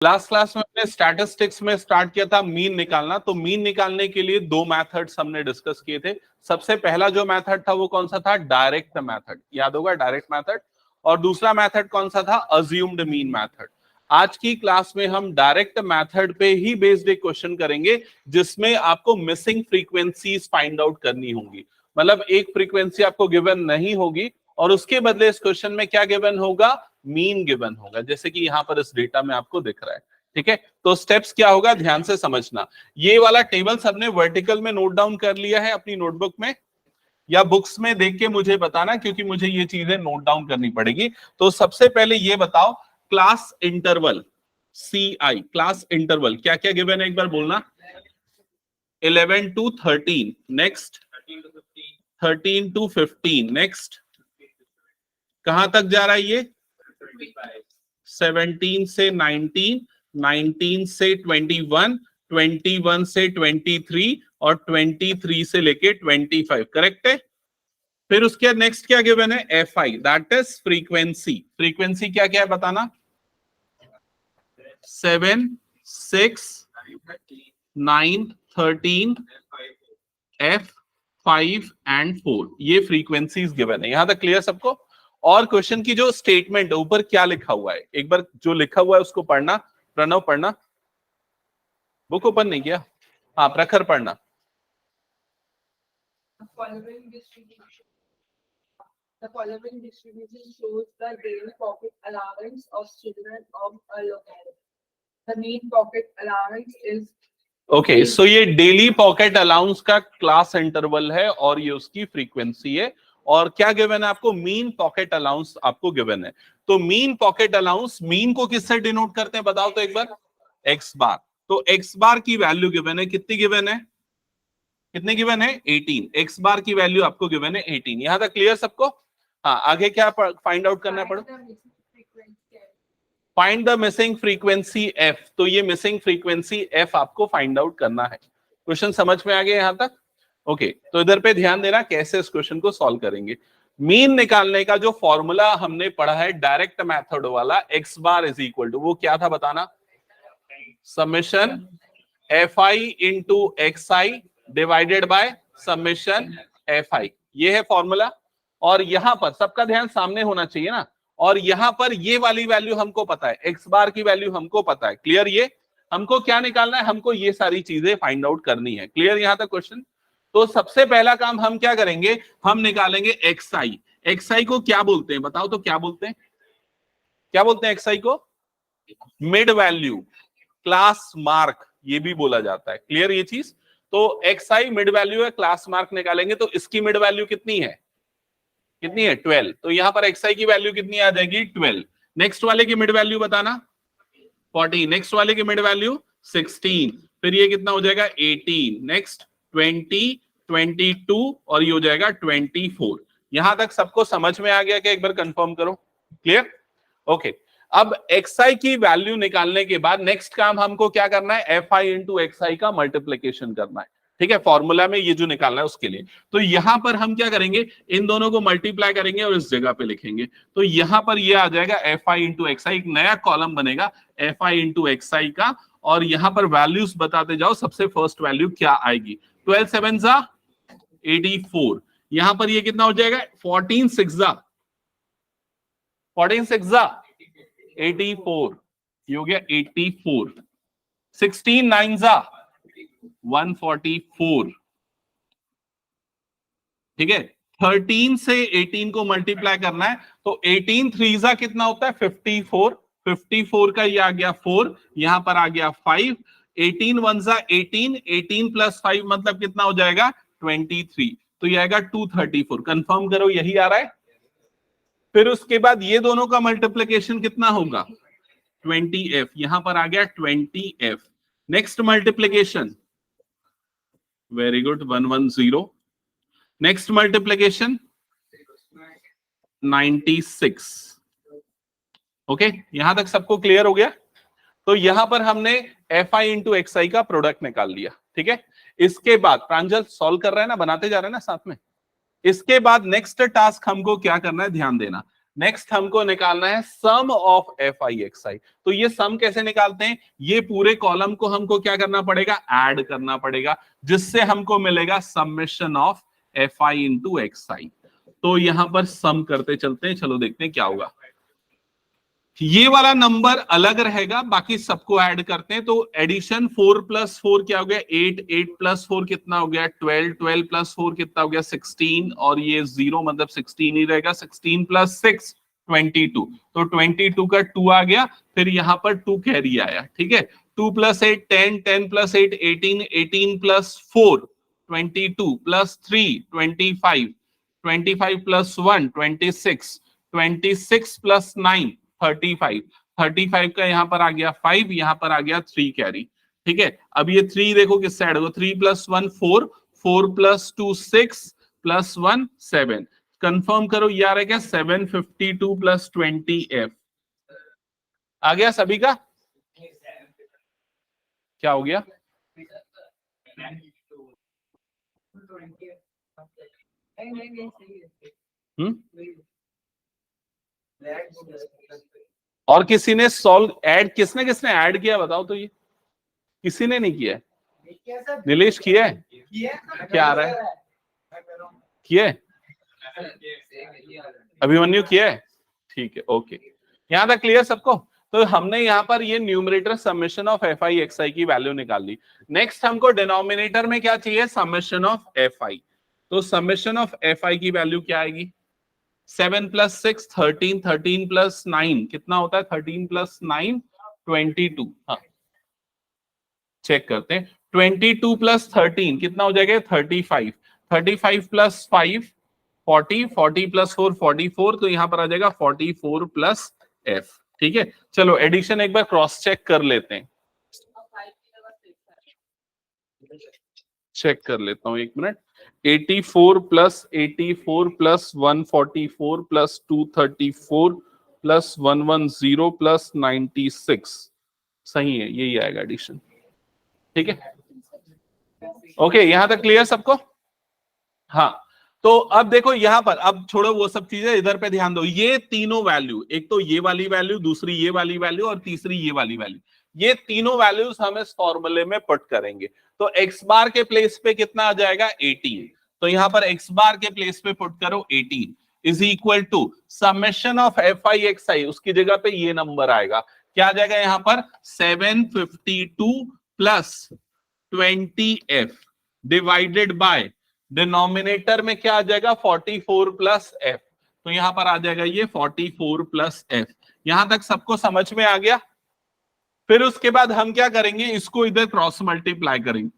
Last class में हमने statistics में स्टार्ट किया था मीन निकालना। तो मीन निकालने के लिए दो मेथड्स हमने डिस्कस किए थे। सबसे पहला जो मेथड था वो कौन सा था? डायरेक्ट मेथड, याद होगा डायरेक्ट मेथड। और दूसरा मेथड कौन सा था? Assumed mean method. आज की क्लास में हम डायरेक्ट मेथड पे ही बेस्ड एक क्वेश्चन करेंगे जिसमें आपको मिसिंग फ्रीक्वेंसीज फाइंड आउट करनी होंगी। मतलब एक फ्रीक्वेंसी आपको गिवन नहीं होगी और उसके बदले इस क्वेश्चन में क्या गिवन होगा? मीन गिवन होगा, जैसे कि यहां पर इस डेटा में आपको दिख रहा है। ठीक है, तो स्टेप्स क्या होगा ध्यान से समझना। ये वाला टेबल सबने वर्टिकल में नोट डाउन कर लिया है अपनी नोटबुक में या बुक्स में? देख के मुझे बताना, क्योंकि मुझे ये चीजें नोट डाउन करनी पड़ेगी। तो सबसे पहले ये बताओ, class interval CI, class interval क्या क्या गिवन है एक बार बोलना। 11 to 13, नेक्स्ट 13 to 15, नेक्स्ट कहां तक जा रहा है ये? 17 से 19, 19 से 21, 21 से 23 और 23 से लेके 25, करेक्ट है। फिर उसके बाद नेक्स्ट क्या गिवन है? FI, that is frequency. Frequency क्या क्या है बताना? 7, 6, 9, 13, F5 एंड 4, ये फ्रीक्वेंसीज गिवन है। यहां तक क्लियर सबको? और क्वेश्चन की जो स्टेटमेंट है ऊपर क्या लिखा हुआ है, एक बार जो लिखा हुआ है उसको पढ़ना। प्रणव पढ़ना, बुक ओपन नहीं किया? हाँ प्रखर पढ़ना। The following distribution shows the daily pocket allowance of children of a locality. The mean pocket allowance is okay, so ये डेली पॉकेट अलाउंस का क्लास इंटरवल है और ये उसकी फ्रीक्वेंसी है। और क्या गिवन है आपको? मीन पॉकेट अलाउंस आपको गिवन है। तो मीन पॉकेट अलाउंस, मीन को किससे डिनोट करते हैं बताओ तो एक बार? एक्स बार। तो एक्स बार की वैल्यू गिवन है, कितनी गिवन है? कितने गिवन है? 18। एक्स बार की वैल्यू आपको गिवन है 18। यहां तक क्लियर सबको? हाँ, आगे क्या फाइंड आउट करना पड़ेगा? Find the missing frequency F। तो ये मिसिंग फ्रीक्वेंसी F आपको फाइंड आउट करना है। क्वेश्चन समझ में आ गया यहां तक? ओके, तो इधर पे ध्यान देना कैसे इस क्वेश्चन को सॉल्व करेंगे। मीन निकालने का जो फॉर्मूला हमने पढ़ा है डायरेक्ट मेथड वाला, x bar is equal to, वो क्या था बताना? Summation FI into XI divided by summation FI, ये है फॉर्मूला। और यहां पर सबका ध्यान सामने होना चाहिए ना। और यहां पर ये वाली वैल्यू हमको पता है, एक्स बार की वैल्यू हमको पता है। क्लियर? ये हमको क्या निकालना है? हमको ये सारी चीजें फाइंड आउट करनी है। क्लियर यहां तक क्वेश्चन? तो सबसे पहला काम हम क्या करेंगे? हम निकालेंगे XI। XI को क्या बोलते हैं बताओ तो? क्या बोलते हैं? क्या बोलते हैं XI को? मिड वैल्यू, क्लास मार्क, ये भी बोला जाता है। क्लियर ये चीज? तो XI मिड वैल्यू है, क्लास मार्क निकालेंगे तो इसकी मिड वैल्यू कितनी है? कितनी है? 12। तो यहां पर XI की वैल्यू कितनी आ जाएगी? 12। नेक्स्ट वाले की मिड वैल्यू बताना? 40। नेक्स्ट वाले की मिड वैल्यू 16। फिर ये कितना हो जाएगा? 18। नेक्स्ट 20, 22 और ये हो जाएगा 24। यहां तक सबको समझ में आ गया क्या? एक बार कंफर्म करो। क्लियर? ओके, अब XI की वैल्यू निकालने के बाद नेक्स्ट काम हमको क्या करना है? FI इंटू XI का मल्टीप्लीकेशन करना है। ठीक है, फॉर्मूला में ये जो निकालना है उसके लिए। तो यहां पर हम क्या करेंगे? इन दोनों को मल्टीप्लाई करेंगे और इस जगह पे लिखेंगे। तो यहां पर ये आ जाएगा FI इंटू XI, एक नया कॉलम बनेगा FI इंटू XI का। और यहां पर वैल्यूज बताते जाओ, सबसे फर्स्ट वैल्यू क्या आएगी? 12 7 जा 84। यहां पर ये कितना हो जाएगा? 14 6 जा 84, ये हो गया 84। 16 9 जा 144। ठीक है, 13 से 18 को मल्टीप्लाई करना है तो 18 3 जा कितना होता है? 54। 54 का ये आ गया 4, यहां पर आ गया 5। 18 1 जा 18, 18 प्लस 5 मतलब कितना हो जाएगा? 23। तो ये आएगा 234। कंफर्म करो यही आ रहा है। फिर उसके बाद ये दोनों का मल्टीप्लिकेशन कितना होगा? 20F, यहां पर आ गया 20F। Next multiplication, very good, 110। Next multiplication 96। Okay, यहां तक सबको क्लियर हो गया? तो यहां पर हमने FI इंटू XI का प्रोडक्ट निकाल लिया। ठीक है, इसके बाद प्रांजल सॉल्व कर रहे हैं ना, बनाते जा रहे हैं ना साथ में। इसके बाद नेक्स्ट टास्क हमको क्या करना है? ध्यान देना। नेक्स्ट हमको निकालना है सम of F I X I. तो ये सम कैसे निकालते हैं, ये पूरे कॉलम को हमको क्या करना पड़ेगा, ऐड करना पड़ेगा, जिससे हमको मिलेगा summation of F I into X I. तो यहां पर सम करते चलते हैं, चलो देखते हैं क्या होगा। ये वाला नंबर अलग रहेगा, बाकी सबको ऐड करते हैं। तो एडिशन 4 + 4 क्या हो गया 8, 8 + 4 कितना हो गया 12, 12 + 4 कितना हो गया 16, और ये 0 मतलब 16 ही रहेगा। 16 + 6 22, तो 22 का 2 आ गया, फिर यहाँ पर 2 कैरी आया, ठीक है। 2 + 8 10, 10 + 8 18, 18 + 4 22 + 3 25, 25 + 1 26, 26 + 9 35, 35 का यहाँ पर आ गया 5, यहाँ पर आ गया 3 कैरी, ठीक है। अब ये 3 देखो किससे ऐड होगा, 3 + 1 4, 4 + 2 6 + 1 7, कंफर्म करो ये आ रहा है क्या 752 + 20 एफ आ गया सभी का। क्या हो गया, और किसी ने सॉल्व ऐड, किसने किसने ऐड किया बताओ तो, ये किसी ने नहीं किया है, नीलेश किया है, क्या आ रहा है, किया है, अभिमन्यु किया है, ठीक है ओके, यहां तक क्लियर सबको। तो हमने यहाँ पर ये numerator summation of F I X I की वैल्यू निकाल ली। नेक्स्ट हमको डिनोमिनेटर में क्या चाहिए, समेशन ऑफ एफ आई। तो समेशन ऑफ एफ आई की वैल्यू क्या आएगी, 7 + 6 13, 13 + 9 कितना होता है 13 + 9 22, हाँ चेक करते हैं। 22 + 13 कितना हो जाएगा 35, 35 + 5 40, 40 + 4 44, तो यहां पर आ जाएगा 44 + f, ठीक है। चलो एडिशन एक बार क्रॉस चेक कर लेते हैं, चेक कर लेता हूं एक मिनट। 84 + 84 + 144 + 234 + 110 + 96, सही है, यही आएगा एडिशन, ठीक है ओके, यहां तक क्लियर सबको। हाँ तो अब देखो यहां पर, अब छोड़ो वो सब चीजें, इधर पे ध्यान दो। ये तीनों वैल्यू, एक तो ये वाली वैल्यू, दूसरी ये वाली वैल्यू, और तीसरी ये वाली वैल्यू, ये तीनों वैल्यूज हम इस फॉर्मूले में पुट करेंगे। तो एक्स बार के प्लेस पे कितना आ जाएगा 18, तो यहां पर एक्स बार के प्लेस पे पुट करो 18 is equal to summation of F I X I, उसकी जगह पे ये नंबर आएगा, क्या आ जाएगा यहां पर 752 + 20f डिवाइडेड बाय डिनोमिनेटर में क्या आ जाएगा 44 + f, तो यहां पर आ जाएगा ये 44 + f। यहां तक सबको समझ में आ गया। फिर उसके बाद हम क्या करेंगे, इसको इधर क्रॉस मल्टीप्लाई करेंगे,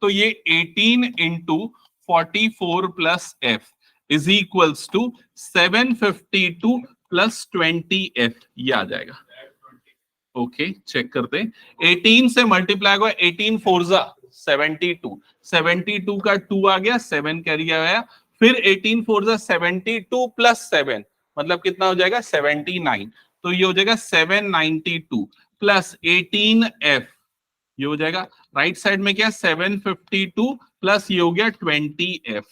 तो ये 18 × 44 + f is equals to 752 + 20f, ये आ जाएगा। ओके चेक करते हैं, 18 से मल्टीप्लाई हुआ, 18 4 72, 72 का 2 आ गया, 7 कैरी आया, फिर 18 4 72 + 7 मतलब कितना हो जाएगा 79, तो ये हो जाएगा 792 + 18f, ये हो जाएगा राइट साइड में क्या 752 प्लस ये हो गया 20f।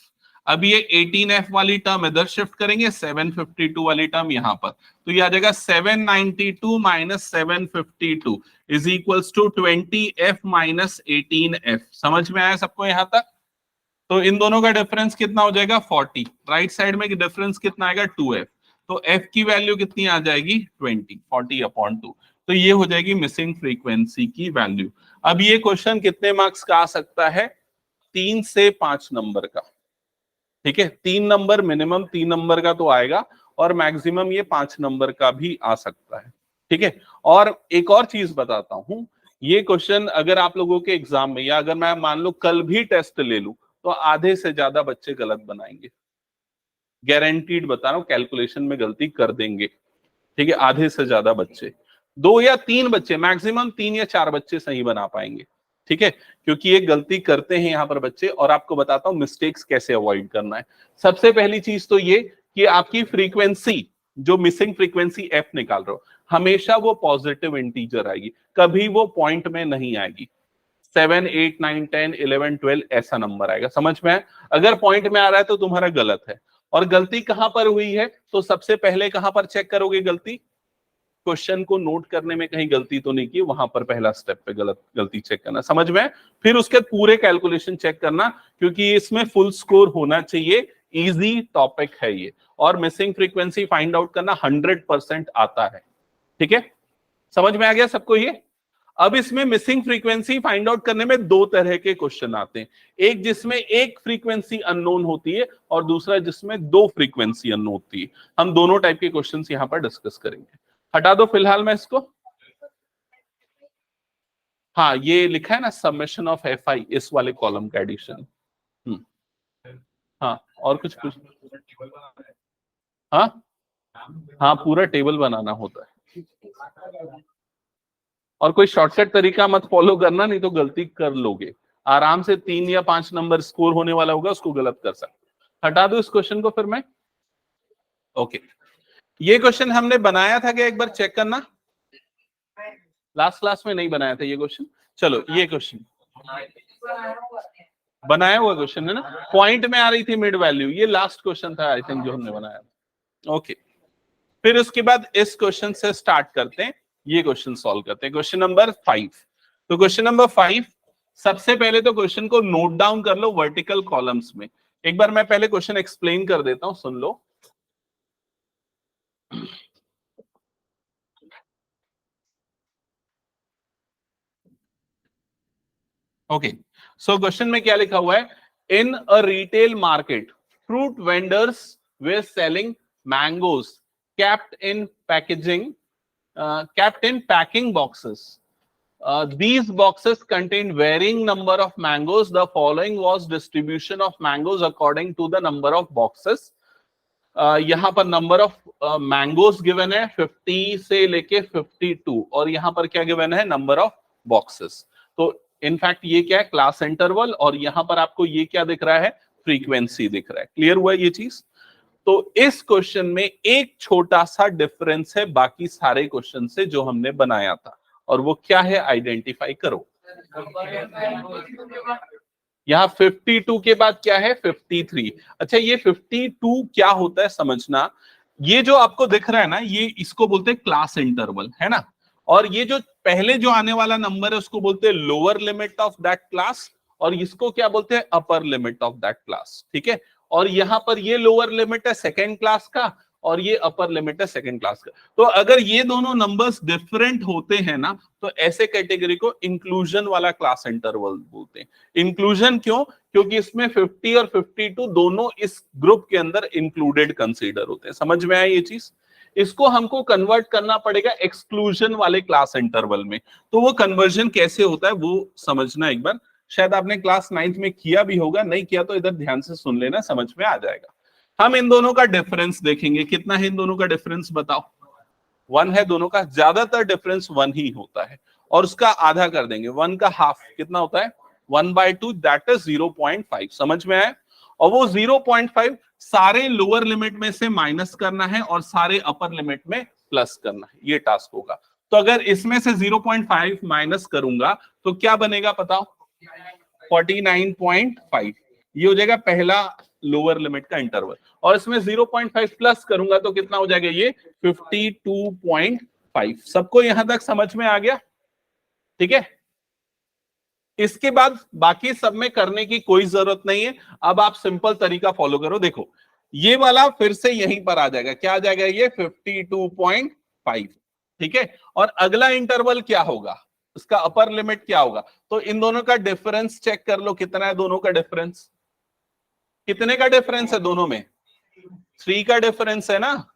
अब ये 18f वाली टर्म इधर शिफ्ट करेंगे, 752 वाली टर्म यहां पर, तो ये आ जाएगा 792 - 752 is equals to 20f - 18f। समझ में आया सबको यहां तक। तो इन दोनों का डिफरेंस कितना हो जाएगा 40, राइट साइड में डिफरेंस कितना आएगा 2f, तो f की वैल्यू कितनी आ जाएगी 20, 40/2, तो ये हो जाएगी मिसिंग फ्रीक्वेंसी की वैल्यू। अब ये क्वेश्चन कितने मार्क्स का आ सकता है, 3 से 5 नंबर का, ठीक है। 3 नंबर मिनिमम, 3 नंबर का तो आएगा, और मैक्सिमम ये 5 नंबर का भी आ सकता है, ठीक है। और एक और चीज बताता हूं, ये क्वेश्चन अगर आप लोगों के एग्जाम में, या अगर मैं मान लो कल भी टेस्ट ले लूं, तो आधे से ज्यादा बच्चे गलत बनाएंगे, गारंटीड बता रहा हूं, कैलकुलेशन में गलती कर देंगे, ठीक है। आधे से ज्यादा बच्चे, 2 या 3 बच्चे, मैक्सिमम 3 या 4 बच्चे सही बना पाएंगे, ठीक है, क्योंकि ये गलती करते हैं यहाँ पर बच्चे। और आपको बताता हूं मिस्टेक्स कैसे अवॉइड करना है। सबसे पहली चीज तो ये कि आपकी फ्रीक्वेंसी, जो मिसिंग फ्रीक्वेंसी एफ निकाल रहे हो, हमेशा वो पॉजिटिव इंटीजर आएगी, कभी वो पॉइंट में नहीं आएगी। 7 8 9 10 11 12 ऐसा नंबर आएगा, समझ में है। अगर पॉइंट में आ रहा है तो तुम्हारा गलत है, और गलती कहां पर हुई है, तो सबसे पहले कहां पर चेक करोगे गलती, क्वेश्चन को नोट करने में कहीं गलती तो नहीं की, वहां पर पहला स्टेप पे गलती चेक करना, समझ में। फिर उसके पूरे कैलकुलेशन चेक करना, क्योंकि इसमें फुल स्कोर होना चाहिए, इजी टॉपिक है ये, और मिसिंग फ्रीक्वेंसी फाइंड आउट करना 100% आता है, ठीक है, समझ में आ गया सबको ये। अब इसमें मिसिंग फ्रीक्वेंसी फाइंड आउट करने में दो तरह के क्वेश्चन आते हैं, एक जिसमें एक फ्रीक्वेंसी अननोन होती है और दूसरा जिसमें दो फ्रीक्वेंसी अननोन होती है। हम दोनों टाइप के क्वेश्चंस यहां पर डिस्कस करेंगे। हटा दो फिलहाल मैं इसको। हाँ, ये लिखा है ना सबमिशन ऑफ FI, इस वाले कॉलम का एडिशन। हाँ, और कुछ हाँ हाँ, पूरा टेबल बनाना होता है, और कोई शॉर्टकट तरीका मत फॉलो करना, नहीं तो गलती कर लोगे। आराम से 3 या 5 नंबर स्कोर होने वाला होगा, उसको गलत कर सकते। हटा दो इस क्वेश्चन को फिर मैं। ओके, ये क्वेश्चन हमने बनाया था क्या, एक बार चेक करना। लास्ट क्लास में नहीं बनाया था ये क्वेश्चन। चलो, ये क्वेश्चन बनाया हुआ क्वेश्चन है ना, पॉइंट में आ रही थी मिड वैल्यू, ये लास्ट क्वेश्चन था आई थिंक जो हमने बनाया था। ओके, फिर उसके बाद इस क्वेश्चन से स्टार्ट करते हैं, ये क्वेश्चन सॉल्व करते हैं, क्वेश्चन नंबर 5। तो क्वेश्चन नंबर 5, सबसे पहले तो क्वेश्चन को नोट डाउन कर लो वर्टिकल कॉलम्स में। एक बार मैं पहले क्वेश्चन एक्सप्लेन कर देता हूं, सुन लो। ओके, सो क्वेश्चन में क्या लिखा हुआ है, in a retail market fruit vendors were selling mangoes kept in packaging, kept in packing boxes. These boxes contain varying number of mangoes. The following was distribution of mangoes according to the number of boxes. यहाँ पर number of mangoes given है 50 से लेके 52, और यहाँ पर क्या given है, नंबर ऑफ बॉक्सेस। तो इनफैक्ट ये क्या है, क्लास इंटरवल, और यहाँ पर आपको ये क्या दिख रहा है, फ्रीक्वेंसी दिख रहा है। क्लियर हुआ ये चीज। तो इस क्वेश्चन में एक छोटा सा डिफरेंस है बाकी सारे क्वेश्चन से जो हमने बनाया था, और वो क्या है, आइडेंटिफाई करो। यहाँ 52 के बाद क्या है, 53। अच्छा, ये 52 क्या होता है समझना, ये जो आपको दिख रहा है ना, ये इसको बोलते हैं क्लास इंटरवल, है ना, और ये जो पहले जो आने वाला नंबर है उसको बोलते हैं lower limit of that class, और इसको क्या बोलते हैं, upper limit of that class, ठीक है। और यहाँ पर ये लोअर लिमिट है सेकेंड क्लास का, और ये अपर लिमिट है सेकंड क्लास का। तो अगर ये दोनों नंबर्स डिफरेंट होते हैं ना, तो ऐसे कैटेगरी को इंक्लूजन वाला क्लास इंटरवल बोलते हैं। इंक्लूजन क्यों, क्योंकि इसमें 50 और 52 दोनों इस ग्रुप के अंदर इंक्लूडेड कंसीडर होते हैं। समझ में आया ये चीज। इसको हमको कन्वर्ट करना पड़ेगा एक्सक्लूजन वाले क्लास इंटरवल में। तो वो कन्वर्जन कैसे होता है वो समझना एक बार, शायद आपने क्लास 9th में किया भी होगा, नहीं किया तो इधर ध्यान से सुन लेना, समझ में आ जाएगा। हम इन दोनों का डिफरेंस देखेंगे, कितना है इन दोनों का डिफरेंस बताओ, 1 है दोनों का, ज्यादातर डिफरेंस 1 ही होता है, और उसका आधा कर देंगे, 1 का हाफ कितना होता है, 1/2, दैट इज 0.5। समझ में आया। और वो 0.5 सारे लोअर लिमिट में से माइनस करना है और सारे अपर लिमिट में प्लस करना है, ये टास्क होगा। तो अगर इसमें से 0.5 माइनस करूंगा तो क्या बनेगा बताओ, 49.5। ये हो जाएगा पहला लोअर लिमिट का इंटरवल, और इसमें 0.5 प्लस करूंगा तो कितना हो जाएगा, ये 52.5। सबको यहां तक समझ में आ गया, ठीक है। इसके बाद बाकी सब में करने की कोई जरूरत नहीं है। अब आप सिंपल तरीका फॉलो करो, देखो ये वाला फिर से यहीं पर आ जाएगा, क्या आ जाएगा, ये 52.5, ठीक है। और अगला इंटरवल क्या होगा, उसका अपर लिमिट क्या होगा, तो इन दोनों का डिफरेंस चेक कर लो, कितना है दोनों का डिफरेंस, कितने का डिफरेंस है दोनों में, 3 का डिफरेंस है ना।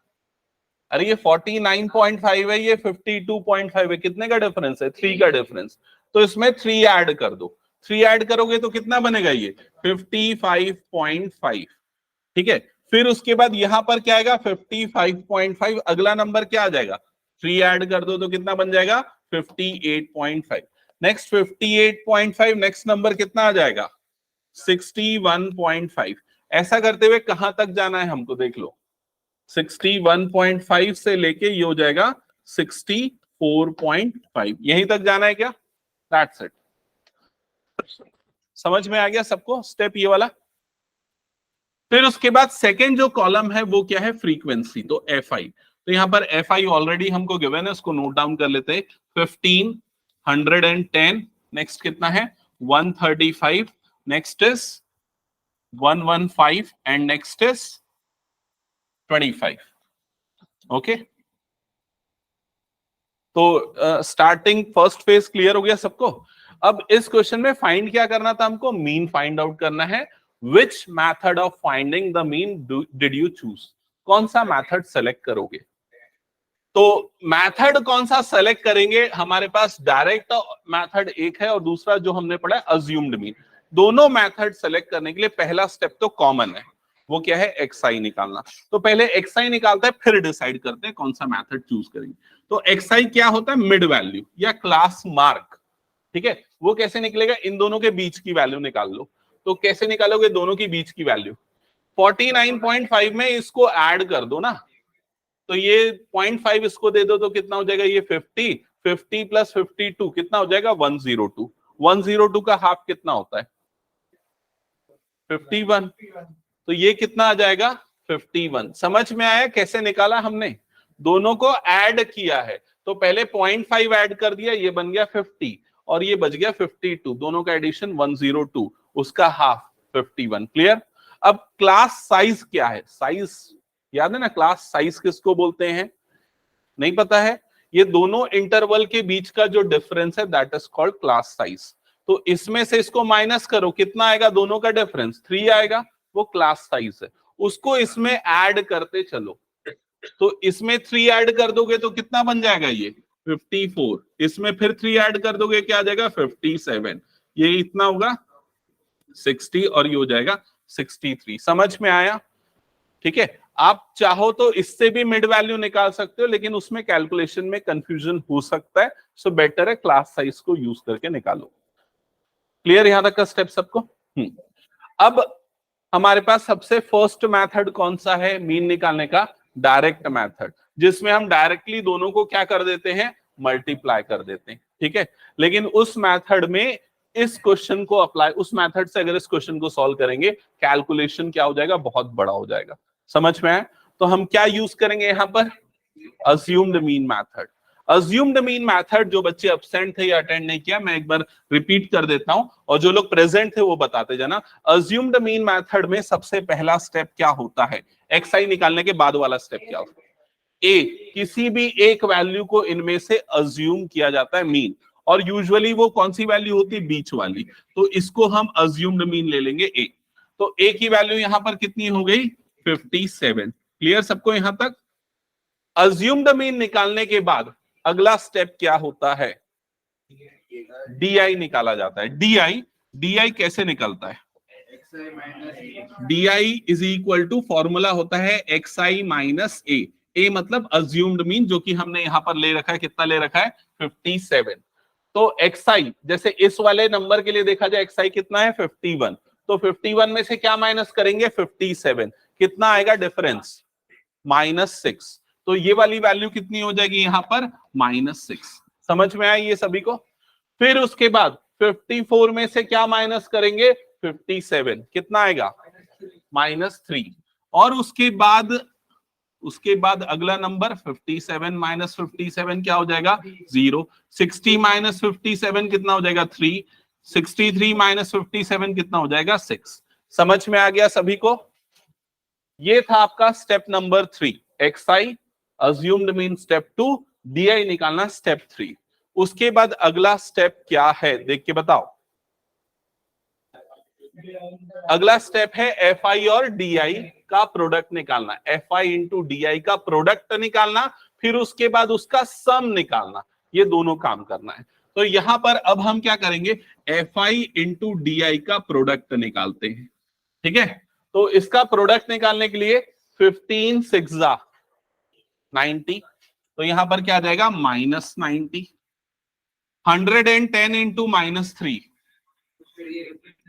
अरे ये 49.5 है, ये 52.5 है, कितने का डिफरेंस है, 3 का डिफरेंस। तो इसमें 3 ऐड कर दो, 3 ऐड करोगे तो कितना बनेगा, ये 55.5, ठीक है। फिर उसके बाद यहां पर क्या आएगा, 55.5, अगला नंबर क्या आ जाएगा, 3 ऐड कर दो तो कितना बन जाएगा, 58.5। नेक्स्ट 58.5, नेक्स्ट नंबर कितना आ जाएगा, 61.5। ऐसा करते हुए कहां तक जाना है हमको, देख लो, 61.5 से लेके ये हो जाएगा 64.5, यहीं तक जाना है क्या, दैट्स इट। समझ में आ गया सबको स्टेप ये वाला। फिर उसके बाद सेकेंड जो कॉलम है वो क्या है, फ्रीक्वेंसी, तो FI। तो यहाँ पर FI ऑलरेडी हमको गिवन है, उसको नोट डाउन कर लेते हैं। 15, 110, नेक्स्ट कितना है 135, next is 115 and next is 25। Okay, तो स्टार्टिंग फर्स्ट फेज क्लियर हो गया सबको। अब इस क्वेश्चन में फाइंड क्या करना था हमको, मीन फाइंड आउट करना है। Which method of finding the mean did you choose, कौन सा मैथड सेलेक्ट करोगे। तो मैथड कौन सा सेलेक्ट करेंगे, हमारे पास डायरेक्ट मैथड एक है और दूसरा जो हमने पढ़ा है अज्यूम्ड मीन। दोनों मैथड सेलेक्ट करने के लिए पहला स्टेप तो कॉमन है, वो क्या है XI निकालना। तो पहले XI निकालते हैं, फिर डिसाइड करते हैं कौन सा मैथड चूज करेंगे। तो XI क्या होता है, मिड वैल्यू या क्लास मार्क। ठीक है, वो कैसे निकलेगा, इन दोनों के बीच की वैल्यू निकाल लो। तो कैसे निकालोगे दोनों की बीच की वैल्यू, 49.5 में इसको ऐड कर दो ना, तो ये 0.5 इसको दे दो तो कितना हो जाएगा, ये 50, 50 प्लस 52 कितना हो जाएगा 102। 102 का हाफ कितना होता है 51, तो ये कितना आ जाएगा 51। समझ में आया कैसे निकाला हमने, दोनों को ऐड किया है। तो पहले 0.5 ऐड कर दिया, ये बन गया 50 और ये बच गया 52, दोनों का एडिशन 102, उसका हाफ 51। क्लियर। अब क्लास साइज क्या है, साइज याद है ना, क्लास साइज किसको बोलते हैं, नहीं पता है, ये दोनों इंटरवल के बीच का जो डिफरेंस है that is called class size. तो इसमें से इसको माइनस करो, कितना आएगा, दोनों का डिफरेंस 3 आएगा, वो क्लास साइज है। उसको इसमें ऐड करते चलो, तो इसमें 3 ऐड कर दोगे तो कितना बन जाएगा, ये 54, इसमें फिर 3 ऐड कर दोगे क्या आ जाएगा 57, ये इतना होगा 60 और ये हो जाएगा 63। समझ में आया। ठीक है, आप चाहो तो इससे भी मिड वैल्यू निकाल सकते हो, लेकिन उसमें कैलकुलेशन में कंफ्यूजन हो सकता है, सो बेटर है क्लास साइज को यूज करके निकालो। क्लियर यहां तक का स्टेप सबको। अब हमारे पास सबसे फर्स्ट मेथड कौन सा है मीन निकालने का, डायरेक्ट मेथड, जिसमें हम डायरेक्टली दोनों को क्या कर देते हैं, मल्टीप्लाई कर देते हैं। ठीक है, लेकिन उस मेथड में इस क्वेश्चन को अप्लाई, उस मेथड से अगर इस क्वेश्चन को सॉल्व करेंगे कैलकुलेशन क्या हो जाएगा, बहुत बड़ा हो जाएगा। समझ में आया। तो हम क्या यूज करेंगे यहां पर, assumed mean method. Assumed mean method, जो बच्चे अब्सेंट थे या अटेंड नहीं किया, मैं एक बार रिपीट कर देता हूं, और जो लोग प्रेजेंट थे वो बताते जाना। अज्यूम्ड मीन मेथड में सबसे पहला स्टेप क्या होता है, XI निकालने के बाद वाला स्टेप क्या होता है, ए, किसी भी एक वैल्यू को इनमें से अज्यूम किया जाता है मीन, और यूजुअली वो कौन सी वैल्यू होती है, बीच वाली, तो इसको हम अज्यूम्ड मीन ले लेंगे ए। तो ए की वैल्यू यहां पर कितनी हो गई 57। क्लियर सबको यहां तक। अज्यूम्ड मीन निकालने के बाद अगला स्टेप क्या होता है, DI निकाला जाता है। DI कैसे निकलता है, DI is equal to formula होता है XI माइनस ए मतलब अज्यूम्ड मीन, जो कि हमने यहां पर ले रखा है, कितना ले रखा है 57। तो XI जैसे इस वाले नंबर के लिए देखा जाए, XI कितना है 51, तो 51 में से क्या माइनस करेंगे 57, कितना आएगा डिफरेंस -6, तो ये वाली वैल्यू कितनी हो जाएगी यहां पर -6। समझ में आई ये सभी को। फिर उसके बाद 54 में से क्या माइनस करेंगे 57, कितना आएगा -3, और उसके बाद अगला नंबर 57 माइनस 57 क्या हो जाएगा 0, 60 माइनस 57 कितना हो जाएगा 3, 63 माइनस 57 कितना हो जाएगा 6। समझ में आ गया सभी को। ये था आपका step number 3, XI assumed mean step 2, DI निकालना स्टेप 3। उसके बाद अगला स्टेप क्या है देख के बताओ। अगला स्टेप है FI और DI का प्रोडक्ट निकालना, FI इंटू DI का प्रोडक्ट निकालना, फिर उसके बाद उसका सम निकालना, ये दोनों काम करना है। तो यहां पर अब हम क्या करेंगे, FI इंटू DI का प्रोडक्ट निकालते हैं। ठीक है, तो इसका प्रोडक्ट निकालने के लिए 15 6 90, तो यहां पर क्या आ जाएगा -90, 110 इंटू -3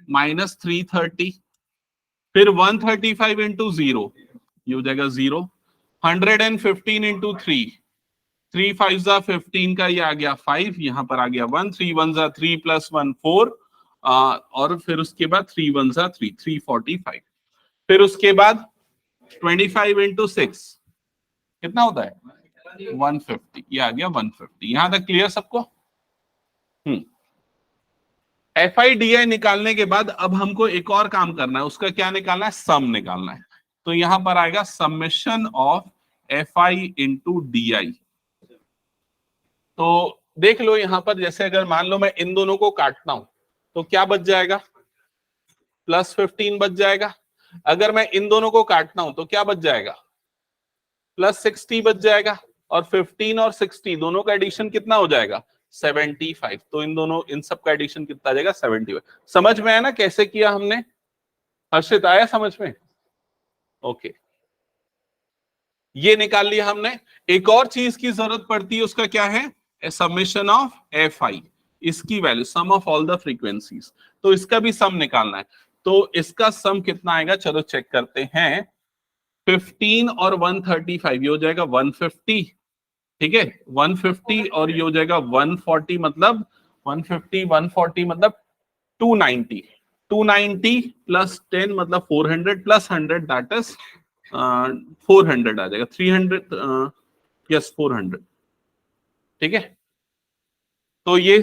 -330, फिर 135 इंटू 0, ये हो जाएगा 0, 115 इंटू 3, 3 5 15 का ये आ गया 5, यहां पर आ गया 1, 3 1 3 प्लस 1 4, और फिर उसके बाद 3 1 3, 345, फिर उसके बाद 25 इंटू 6 कितना होता है 150, ये आ गया 150। यहां तक क्लियर सबको? FIDI निकालने के बाद अब हमको एक और काम करना है, उसका क्या निकालना है, सम निकालना है। तो यहां पर आएगा summation of FI into DI। तो देख लो यहां पर, जैसे अगर मान लो मैं इन दोनों को काटता हूं तो क्या बच जाएगा, +15 बच जाएगा। अगर मैं इन दोनों को काटता हूं तो क्या बच जाएगा, +60 बच जाएगा। और 15 और 60 दोनों का एडिशन कितना हो जाएगा, 75। तो इन सब का एडिशन कितना आ जाएगा, 75। समझ में आया ना कैसे किया हमने? हर्षित, आया समझ में? ओके, ये निकाल लिया हमने। एक और चीज की जरूरत पड़ती है, उसका क्या है, समेशन ऑफ FI, इसकी value, sum of all the frequencies. तो इसका भी सम निकालना है। तो इसका सम कितना आएगा, चलो चेक करते हैं। 15 और 135 ये हो जाएगा 150, ठीक है, 150 और ये हो जाएगा 140, मतलब 150 140 मतलब 290। 290 प्लस 10 मतलब 400 प्लस 100 दैट इज 400 आ जाएगा, 300 यस 400, ठीक है। तो ये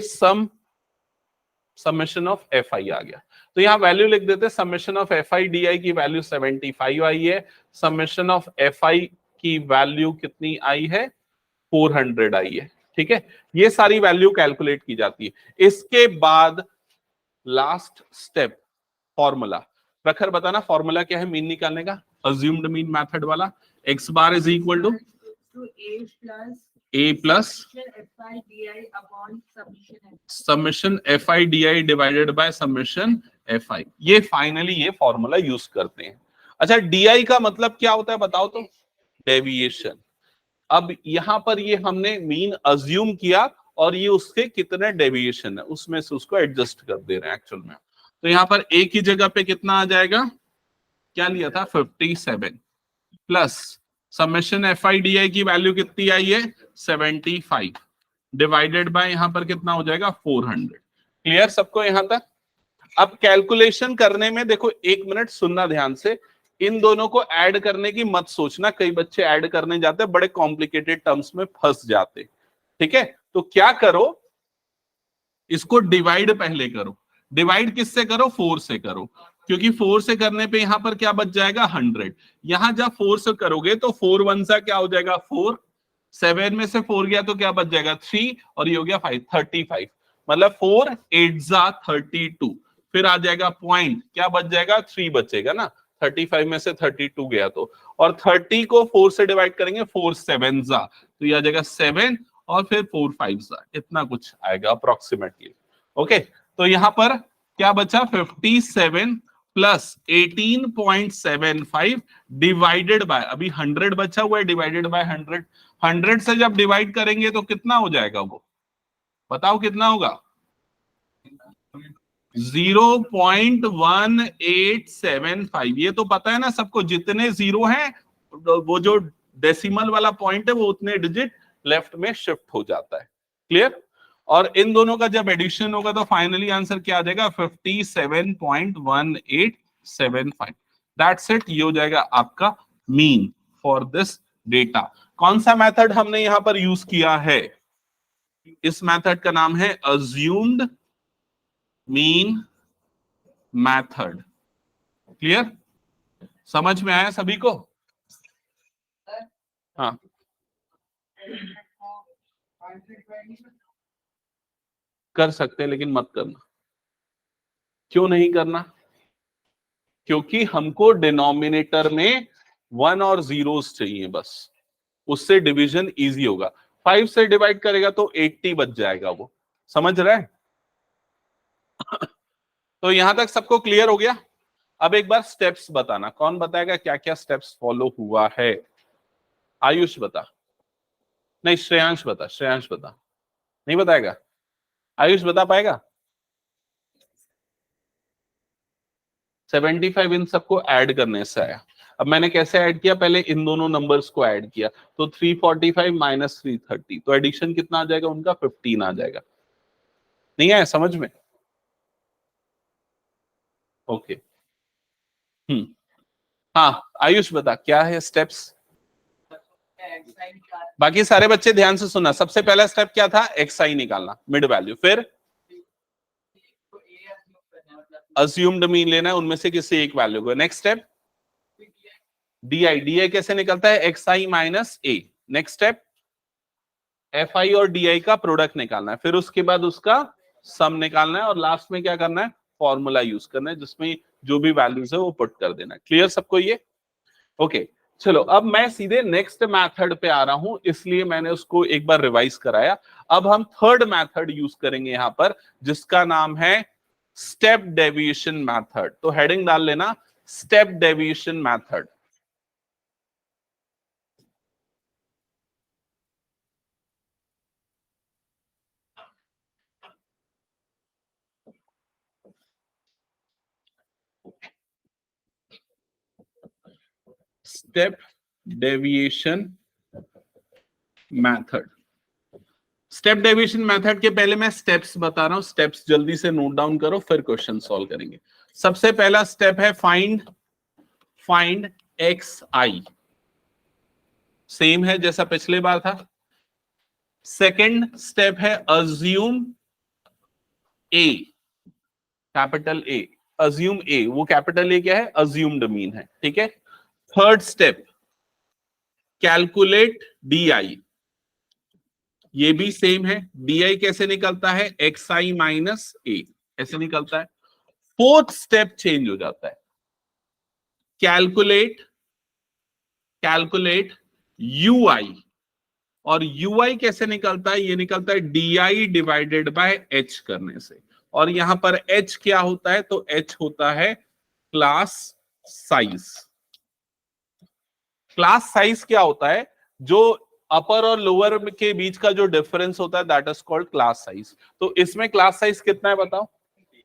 समेशन ऑफ FI आ गया। तो यहां वैल्यू लिख देते, समेशन ऑफ FI/DI की वैल्यू 75 आई है, समेशन ऑफ FI की वैल्यू कितनी आई है, 400 आई है, ठीक है। ये सारी वैल्यू कैलकुलेट की जाती है। इसके बाद लास्ट स्टेप फॉर्मूला। प्रखर बताना फॉर्मूला क्या है मीन निकालने का, अज्यूम्ड मीन मेथड वाला। x bar is equal to a plus summation FI/DI divided by summation FI। ये फाइनली ये फॉर्मूला यूज करते हैं। अच्छा, DI का मतलब क्या होता है बताओ तो, डेविएशन। अब यहां पर ये हमने मीन अज्यूम किया और ये उसके कितने डेविएशन है उसमें से उसको एडजस्ट कर दे रहे हैं एक्चुअल में। तो यहां पर एक ही जगह पे कितना आ जाएगा, क्या लिया था 57 प्लस समेशन FI/DI की वैल्यू कितनी आई है 75 डिवाइडेड बाय यहां पर कितना हो जाएगा 400। क्लियर सबको यहां तक? अब कैलकुलेशन करने में देखो, 1 मिनट सुनना ध्यान से, इन दोनों को ऐड करने की मत सोचना। कई बच्चे ऐड करने जाते हैं, बड़े कॉम्प्लिकेटेड टर्म्स में फंस जाते, ठीक है। तो क्या करो, इसको डिवाइड पहले करो। डिवाइड किससे करो, 4 से करो, क्योंकि 4 से करने पे यहां पर क्या बच जाएगा 100। यहां जब 4 से करोगे तो 4 1 सा क्या हो जाएगा 4, 7 में से 4 गया तो क्या बच जाएगा 3 और ये हो गया 5, 35। मतलब 4 8 जा 32, फिर आ जाएगा पॉइंट, क्या बच जाएगा 3 बचेगा ना, 35 में से 32 गया तो। और 30 को 4 से डिवाइड करेंगे, 4 7 जा तो ये आ जाएगा 7 और फिर 4 5 जा, इतना कुछ आएगा अप्रोक्सीमेटली। ओके, तो यहां पर क्या बचा 57 प्लस 18.75 डिवाइडेड बाय, अभी 100 बचा हुआ है, डिवाइडेड बाय 100। 100 से जब डिवाइड करेंगे तो कितना हो जाएगा वो, बताओ कितना होगा, 0.1875। ये तो पता है ना सबको, जितने जीरो हैं वो जो डेसिमल वाला पॉइंट है वो उतने डिजिट लेफ्ट में शिफ्ट हो जाता है। क्लियर? और इन दोनों का जब एडिशन होगा तो फाइनली आंसर क्या आ जाएगा 57.1875। दैट्स इट, ये हो जाएगा आपका मीन फॉर दिस डेटा। कौन सा मेथड हमने यहां पर यूज किया है, इस मेथड का नाम है अज्यूम्ड मीन मेथड। क्लियर? समझ में आया सभी को? हाँ, कर सकते हैं लेकिन मत करना। क्यों नहीं करना? क्योंकि हमको डिनोमिनेटर में 1 और जीरोस चाहिए बस, उससे डिवीजन इजी होगा। 5 से डिवाइड करेगा तो 80 बच जाएगा वो, समझ रहे हैं? तो यहां तक सबको क्लियर हो गया? अब एक बार स्टेप्स बताना, कौन बताएगा क्या क्या स्टेप्स फॉलो हुआ है? आयुष बता, नहीं श्रेयांश बता, श्रेयांश बता, नहीं बताएगा? आयुष बता पाएगा? 75 इन सबको ऐड करने से आया। अब मैंने कैसे ऐड किया, पहले इन दोनों नंबर्स को ऐड किया तो 345 माइनस 330, तो एडिशन कितना आ जाएगा उनका 15 आ जाएगा। नहीं आया समझ में? ओके, हाँ आयुष बता क्या है स्टेप्स। XI निकाल बाकी सारे बच्चे ध्यान से सुना, सबसे पहला स्टेप क्या था, एक्स आई निकालना मिड वैल्यू, फिर तो A assume करना है, मतलब अज्यूम्ड मीन लेना है उनमें से किसी एक वैल्यू को। Next step D I, D I कैसे निकलता है, x I minus A. Next step F I और डी आई का प्रोडक्ट निकालना है, फिर उसके बाद उसका सम निकालना है, और लास्ट में क्या करना है, फॉर्मूला यूज करना है जिसमें जो भी वैल्यूज है वो पुट कर देना है। क्लियर सबको ये? ओके चलो अब मैं सीधे नेक्स्ट मेथड पे आ रहा हूं, इसलिए मैंने उसको एक बार रिवाइज कराया। अब हम थर्ड मेथड यूज करेंगे यहां पर, जिसका नाम है स्टेप डेविएशन मेथड। तो हेडिंग डाल लेना step deviation method. Step deviation method. Step deviation method के पहले मैं स्टेप्स बता रहा हूं, स्टेप्स जल्दी से नोट डाउन करो फिर क्वेश्चन सॉल्व करेंगे। सबसे पहला स्टेप है फाइंड एक्स आई, सेम है जैसा पिछले बार था। सेकंड स्टेप है assume A, capital A, assume A, वो कैपिटल ए क्या है, अज्यूम्ड मीन है, ठीक है। Third step calculate D I, ये भी सेम है, डी आई कैसे निकलता है, एक्स आई माइनस ए, ऐसे निकलता है। फोर्थ स्टेप चेंज हो जाता है, कैलकुलेट कैलकुलेट यू आई, और यू आई कैसे निकलता है, ये निकलता है D I divided by H करने से। और यहां पर एच क्या होता है, तो एच होता है क्लास साइज। क्लास साइज क्या होता है, जो अपर और लोअर के बीच का जो डिफरेंस होता है that is called class size. तो इसमें क्लास साइज कितना है बताओ,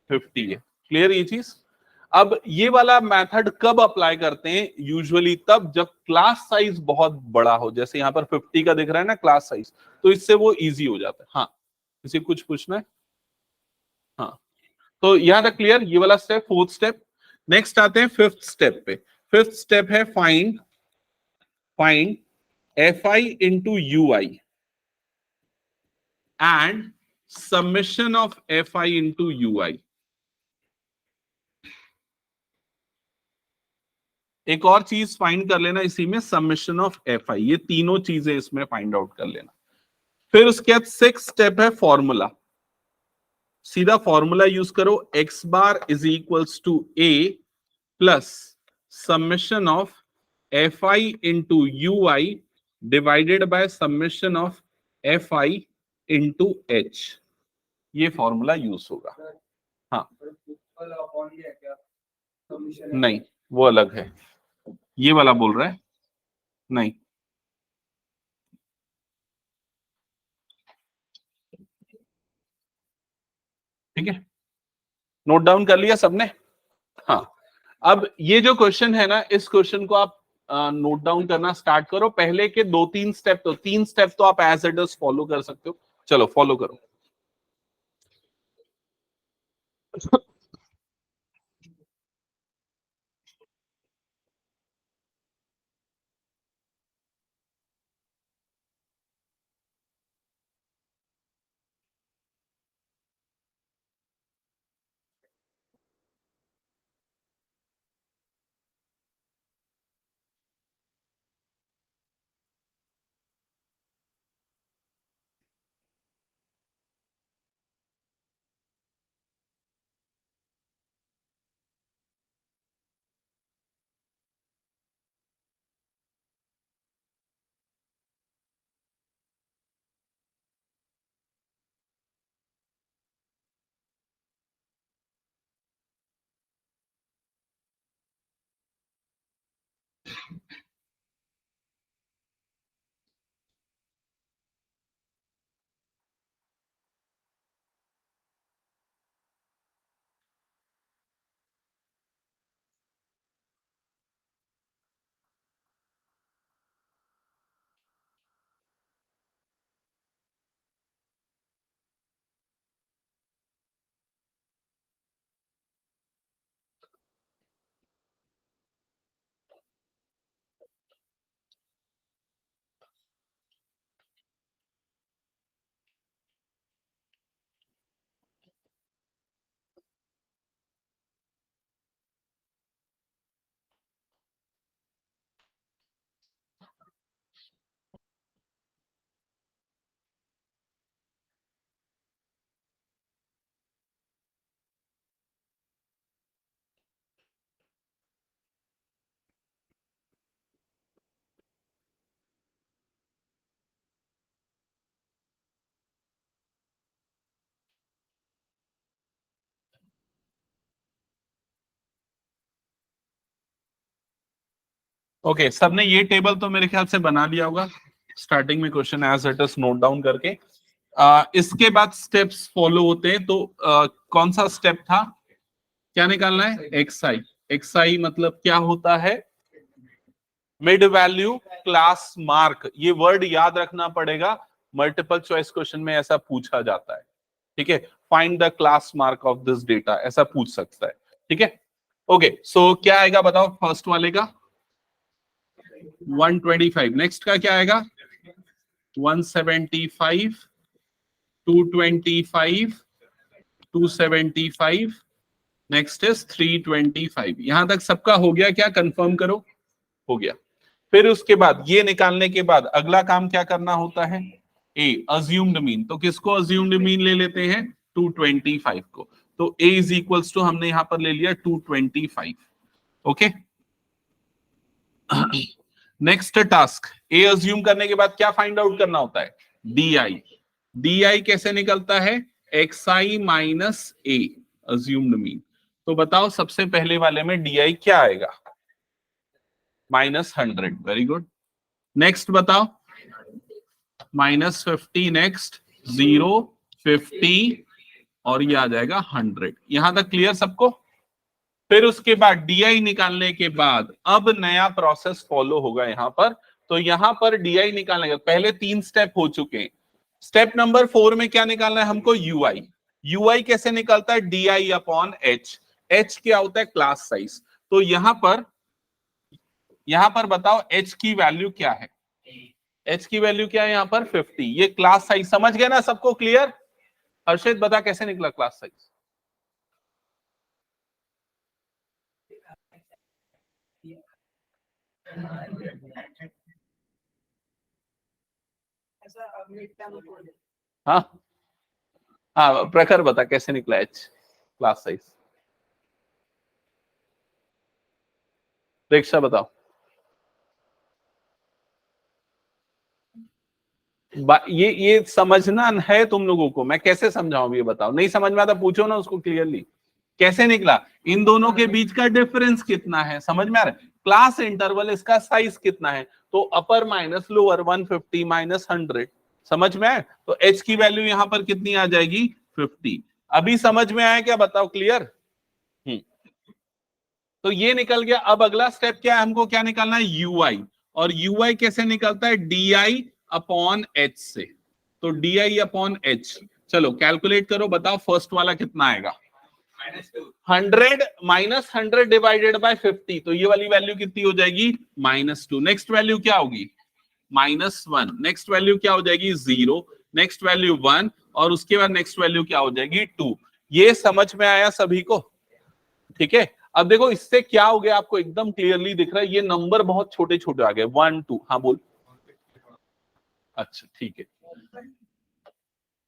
50 है। क्लियर ये चीज? अब ये वाला मेथड कब अप्लाई करते हैं, यूजुअली तब जब क्लास साइज बहुत बड़ा हो, जैसे यहां पर 50 का दिख रहा है ना क्लास साइज, तो इससे वो इजी हो जाता है। हाँ किसी कुछ पूछना है? हाँ तो यहां तक क्लियर, ये वाला स्टेप फोर्थ स्टेप। नेक्स्ट आते हैं फिफ्थ स्टेप पे। फिफ्थ स्टेप है find F I into you I and summation of F I into you I. एक और चीज फाइंड कर लेना इसी में, समेशन ऑफ एफ आई, ये तीनों चीजें इसमें फाइंड आउट कर लेना। फिर उसके बाद सिक्स स्टेप है फॉर्मूला, सीधा फॉर्मूला यूज करो, x bar is equals to a plus summation of F I into you i divided by summation of F I into h, ये फॉर्मूला यूज होगा। हाँ नहीं वो अलग है, ये वाला बोल रहा है नहीं। ठीक है नोट डाउन कर लिया सबने? हाँ अब ये जो क्वेश्चन है ना, इस क्वेश्चन को आप नोट डाउन करना स्टार्ट करो। पहले के दो तीन स्टेप, तो तीन स्टेप तो आप एज इट इज फॉलो कर सकते हो, चलो फॉलो करो। ओके, सबने ये टेबल तो मेरे ख्याल से बना लिया होगा स्टार्टिंग में question as it is note down करके। इसके बाद स्टेप्स फॉलो होते हैं, तो कौन सा स्टेप था, क्या निकालना है, एक्सआई। एक्सआई मतलब क्या होता है, मिड वैल्यू क्लास मार्क। ये वर्ड याद रखना पड़ेगा, मल्टीपल चॉइस क्वेश्चन में ऐसा पूछा जाता है। ठीक है, find the class mark of this data, ऐसा पूछ सकता है। ठीक है, ओके, सो क्या आएगा बताओ, फर्स्ट वाले का 125, नेक्स्ट का क्या आएगा 175, 225, 275, नेक्स्ट इज 325। यहां तक सबका हो गया क्या, कंफर्म करो, हो गया। फिर उसके बाद ये निकालने के बाद अगला काम क्या करना होता है, ए अज्यूम्ड मीन। तो किसको अज्यूम्ड मीन ले लेते हैं, 225 को। तो ए इज इक्वल्स टू हमने यहां पर ले लिया 225। ओके, नेक्स्ट टास्क, ए अज्यूम करने के बाद क्या फाइंड आउट करना होता है, डी आई। डी आई कैसे निकलता है, एक्स आई माइनस ए अज्यूम्ड मीन। तो बताओ सबसे पहले वाले में डी आई क्या आएगा, -100। वेरी गुड, नेक्स्ट बताओ -50, नेक्स्ट 0, 50 और ये आ जाएगा 100। यहां तक क्लियर सबको। फिर उसके बाद डीआई निकालने के बाद अब नया प्रोसेस फॉलो होगा यहां पर। तो यहां पर डीआई निकालने के पहले 3 स्टेप हो चुके हैं। स्टेप नंबर 4 में क्या निकालना है हमको, यूआई। यूआई कैसे निकलता है, डीआई अपॉन एच। एच क्या होता है, क्लास साइज। तो यहां पर बताओ एच की वैल्यू क्या है, एच की वैल्यू क्या है यहां पर 50। ये क्लास साइज समझ गए ना सबको, क्लियर। हर्षित बता कैसे निकला क्लास साइज, हाँ हाँ प्रखर बता कैसे निकला एच क्लास साइज, प्रेक्षा बताओ। ये समझना है तुम लोगों को, मैं कैसे समझाऊं ये बताओ। नहीं समझ में आता पूछो ना उसको क्लियरली, कैसे निकला, इन दोनों के बीच का डिफरेंस कितना है, समझ में आ रहा है, क्लास इंटरवल इसका साइज कितना है। तो अपर माइनस लोअर 150 माइनस 100, समझ में आए। तो एच की वैल्यू यहां पर कितनी आ जाएगी 50। अभी समझ में आया क्या, बताओ क्लियर। तो ये निकल गया। अब अगला स्टेप क्या है, हमको क्या निकालना है, यूआई। और यूआई कैसे निकलता है, डीआई अपॉन एच से। तो डीआई अपॉन एच, चलो कैलकुलेट करो, बताओ फर्स्ट वाला कितना आएगा, 100 माइनस 100 डिवाइडेड बाय 50। तो ये वाली वैल्यू कितनी हो जाएगी, -2। नेक्स्ट वैल्यू क्या होगी, -1। नेक्स्ट वैल्यू क्या हो जाएगी, 0। नेक्स्ट वैल्यू 1 और उसके बाद नेक्स्ट वैल्यू क्या हो जाएगी, 2। ये समझ में आया सभी को, ठीक है। अब देखो इससे क्या हो गया, आपको एकदम क्लियरली दिख रहा है, ये नंबर बहुत छोटे छोटे आ गए, 1 2। हाँ बोल, अच्छा ठीक है,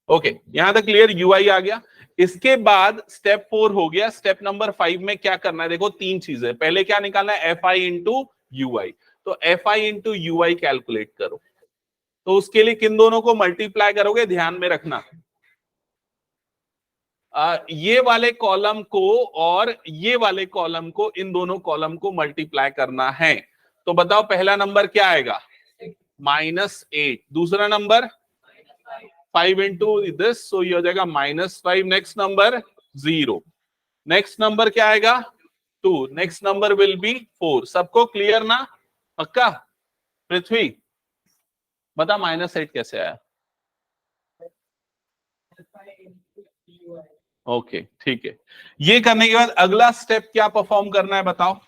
ओके यहां तक क्लियर, यूआई आ गया। इसके बाद स्टेप 4 हो गया। स्टेप नंबर 5 में क्या करना है, देखो 3 चीजें। पहले क्या निकालना है, एफ आई इंटू यूआई। तो F I into UI calculate करो। तो उसके लिए किन दोनों को मल्टीप्लाई करोगे, ध्यान में रखना, ये वाले कॉलम को और ये वाले कॉलम को, इन दोनों कॉलम को मल्टीप्लाई करना है। तो बताओ पहला नंबर क्या आएगा, -8। दूसरा नंबर 5 इंटू दिस, सो ये हो जाएगा -5। Next number 0। नेक्स्ट नंबर क्या आएगा 2। Next number will be 4। सबको क्लियर ना, पक्का। पृथ्वी बता -8 कैसे आया, ओके ठीक है। ये करने के बाद अगला स्टेप क्या परफॉर्म करना है बताओ,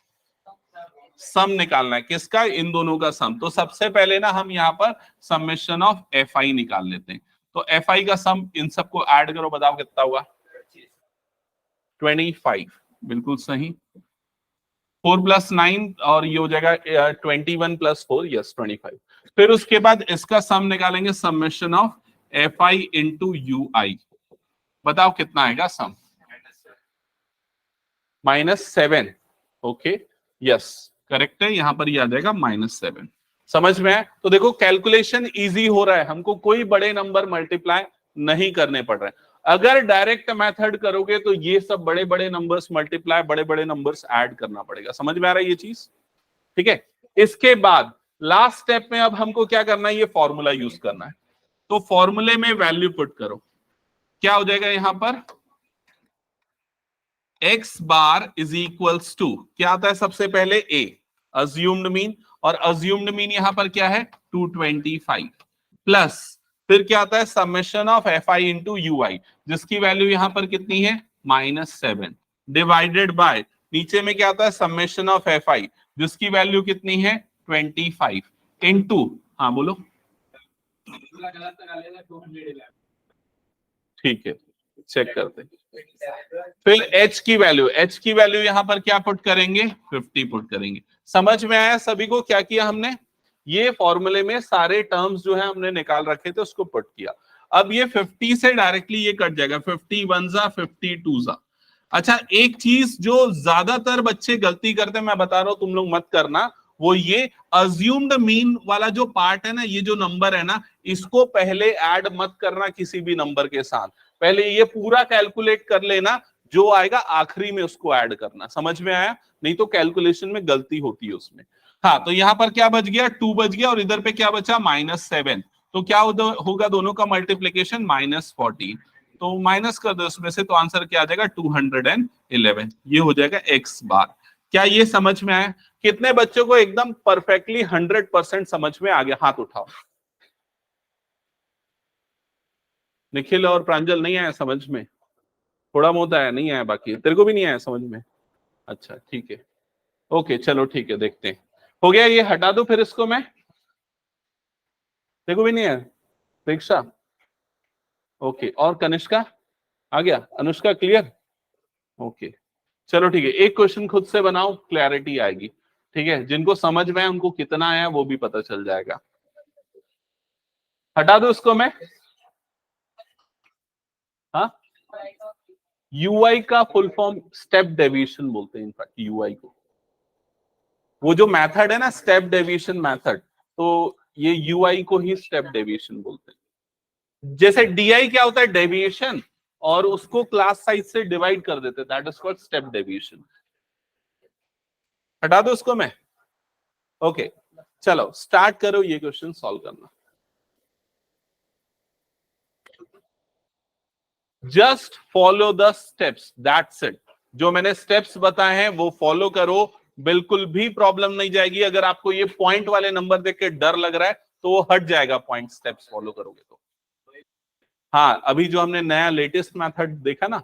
सम निकालना है, किसका, इन दोनों का सम। तो सबसे पहले ना हम यहाँ पर समेशन ऑफ एफ आई निकाल लेते हैं। तो एफ आई का सम इन सबको ऐड करो, बताओ कितना हुआ, 25। बिल्कुल सही, 4 + 9 और ये हो जाएगा 21 + 4, यस 25। फिर उसके बाद इसका सम निकालेंगे, summation of F I into you I. बताओ कितना आएगा सम, -7। ओके यस करेक्ट है, यहां पर ये आ जाएगा -7। समझ में आए। तो देखो कैलकुलेशन इजी हो रहा है, हमको कोई बड़े नंबर मल्टीप्लाई नहीं करने पड़ रहे हैं। अगर डायरेक्ट मेथड करोगे तो ये सब बड़े बड़े नंबर्स मल्टीप्लाई, बड़े बड़े नंबर्स ऐड करना पड़ेगा। समझ में आ रहा है ये चीज, ठीक है। इसके बाद लास्ट स्टेप में अब हमको क्या करना है, ये फॉर्मूला यूज करना है। तो फॉर्मूले में वैल्यू पुट करो, क्या हो जाएगा यहां पर, x bar is equals to क्या आता है सबसे पहले a अज्यूम्ड मीन, और अज्यूम्ड मीन यहां पर क्या है 225 प्लस फिर क्या आता है summation of fi into ui जिसकी वैल्यू यहां पर कितनी है -7 डिवाइडेड बाय नीचे में क्या आता है समेशन ऑफ fi जिसकी वैल्यू कितनी है 25 इंटू, हाँ बोलो, ठीक है चेक करते हैं। फिर h की वैल्यू यहां पर क्या पुट करेंगे 50 पुट करेंगे। समझ में आया सभी को क्या किया हमने, ये फॉर्मूले में सारे टर्म्स जो है हमने निकाल रखे थे उसको पुट किया। अब ये 50 से डायरेक्टली ये कट जाएगा, 50 1 जा 50 2 जा। अच्छा एक चीज जो ज्यादातर बच्चे गलती करते हैं, मैं बता रहा हूं तुम लोग मत करना, वो ये अज्यूम्ड मीन वाला जो पार्ट है ना, ये जो नंबर है ना, इसको पहले ऐड मत करना किसी भी नंबर के साथ, पहले ये पूरा कैलकुलेट कर लेना, जो आएगा आखिरी में उसको ऐड करना। समझ में आया, नहीं तो कैलकुलेशन में गलती होती है उसमें। हाँ तो यहां पर क्या बच गया 2 बच गया, और इधर पे क्या बचा -7, तो क्या होगा दोनों का मल्टीप्लीकेशन -14, तो माइनस कर दो उसमें से, तो आंसर क्या आ जाएगा 211, ये हो जाएगा x बार। क्या ये समझ में आया? कितने बच्चों को एकदम परफेक्टली 100% समझ में आ गया, हाथ उठाओ। निखिल और प्रांजल नहीं आया समझ में, थोड़ा बहुत आया, नहीं आया बाकी, तेरे को भी नहीं आया समझ में? अच्छा ठीक है, ओके चलो ठीक है, देखते हैं। हो गया, ये हटा दो फिर इसको, मैं तेरे को भी नहीं आया दीक्षा, ओके, और कनिष्का आ गया, अनुष्का क्लियर, ओके चलो ठीक है। एक क्वेश्चन खुद से बनाओ, क्लैरिटी आएगी, ठीक है? जिनको समझ में है उनको कितना आया वो भी पता चल जाएगा। हटा दो इसको मैं, हाँ यूआई का फुल फॉर्म स्टेप डेविएशन बोलते हैं, इनफैक्ट यूआई को, वो जो मेथड है ना स्टेप डेविएशन मेथड, तो ये यूआई को ही स्टेप डेविएशन बोलते हैं। जैसे डीआई क्या होता है डेविएशन, और उसको क्लास साइज से डिवाइड कर देते हैं, that is called step deviation. हटा दो उसको मैं, ओके चलो स्टार्ट करो ये क्वेश्चन सॉल्व करना। Just follow the steps, that's it. जो मैंने स्टेप्स बताए हैं वो फॉलो करो, बिल्कुल भी प्रॉब्लम नहीं जाएगी। अगर आपको ये पॉइंट वाले नंबर देख के डर लग रहा है तो वो हट जाएगा, पॉइंट स्टेप्स फॉलो करोगे तो। हाँ अभी जो हमने नया लेटेस्ट मेथड देखा ना,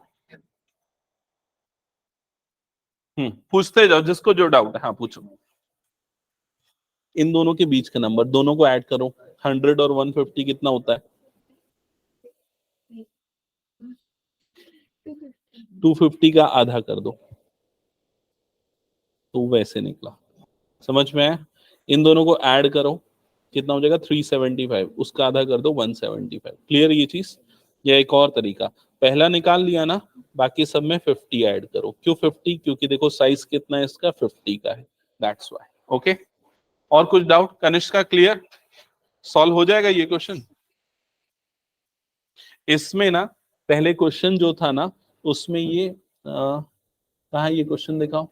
पूछते जाओ जिसको जो डाउट है, हाँ पूछो। इन दोनों के बीच का नंबर, दोनों को ऐड करो, 100 और 150 कितना होता है? 250 का आधा कर दो, तो वैसे निकला। समझ में आया? इन दोनों को ऐड करो, कितना हो जाएगा 375, उसका आधा कर दो 175। क्लियर ये चीज? या एक और तरीका, पहला निकाल लिया ना, बाकी सब में 50 ऐड करो। क्यों 50? क्योंकि देखो साइज कितना है इसका, 50 का है, दैट्स व्हाई। ओके, और कुछ डाउट? कनिष्क का क्लियर? सॉल्व हो जाएगा ये क्वेश्चन। इसमें ना पहले क्वेश्चन जो था ना, उसमें ये कहा ये क्वेश्चन दिखाओ।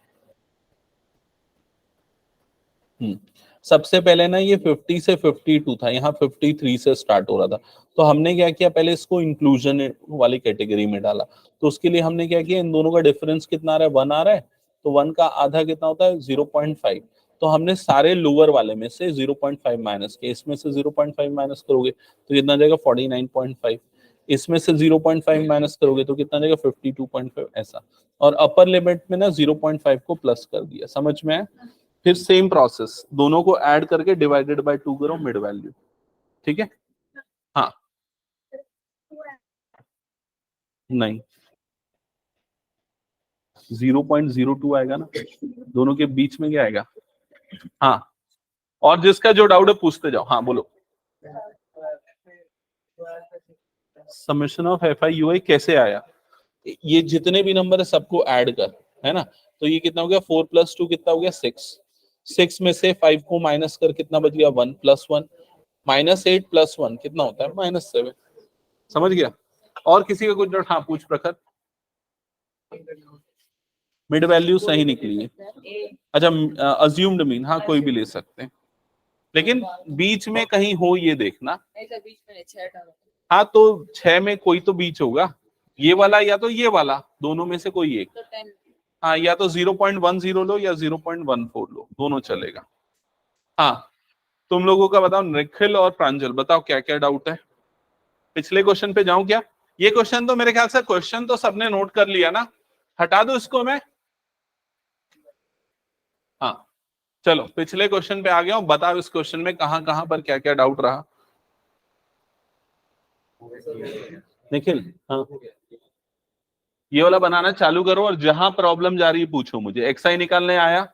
सबसे पहले ना ये 50 से 52 था, यहाँ 53 से स्टार्ट हो रहा था। तो हमने क्या किया, पहले इसको इंक्लूजन वाली कैटेगरी में डाला। तो उसके लिए हमने क्या किया, इन दोनों का डिफरेंस कितना आ रहा है, 1 आ रहा है, तो 1 का आधा कितना होता है 0.5। तो हमने सारे लोअर वाले में से 0.5 माइनस किया, इसमें से 0.5 माइनस करोगे तो कितना जाएगा 49.5, इसमें से 0.5 माइनस करोगे तो कितना जाएगा 52.5, ऐसा। और अपर लिमिट में ना 0.5 को प्लस कर दिया। समझ में आया? फिर सेम प्रोसेस, दोनों को ऐड करके डिवाइडेड बाय 2 करो, मिड वैल्यू। ठीक है? हाँ नहीं 0.02 आएगा ना, दोनों के बीच में क्या आएगा? हाँ, और जिसका जो डाउट है पूछते जाओ, हाँ बोलो। Summation of F I U I कैसे आया? ये जितने भी नंबर है सबको ऐड कर, है ना? तो ये कितना हो गया 4 + 2 कितना हो गया 6। 6 में से 5 को माइनस कर कितना बच गया 1 + 1, -8 + 1 कितना होता है -7। समझ गया? और किसी का कुछ डाउट? हाँ पूछ प्रखर। मिड वैल्यू सही निकली है। A. अच्छा अज्यूम्ड मीन, हाँ कोई भी ले सकते हैं, लेकिन बीच में कहीं हो ये देखना। नहीं सर, बीच में नहीं, 6 टर्म। हाँ तो 6 में कोई तो बीच होगा, ये वाला या तो ये वाला, दोनों में से कोई एक। तो 10। हाँ या तो 0.10 लो या 0.14 लो, दोनों चलेगा। हाँ तुम लोगों का बताओ, निखिल और प्रांजल बताओ क्या क्या डाउट है। पिछले क्वेश्चन पे जाऊं क्या? ये क्वेश्चन तो मेरे ख्याल से क्वेश्चन तो सबने नोट कर लिया ना, हटा दो इसको मैं। हाँ चलो पिछले क्वेश्चन पे आ गया हूं, बताओ इस क्वेश्चन में कहां कहां पर क्या क्या डाउट रहा। निखिल हाँ, ये वाला बनाना चालू करो और जहां प्रॉब्लम जा रही है पूछो मुझे। एक्सआई निकालने आया,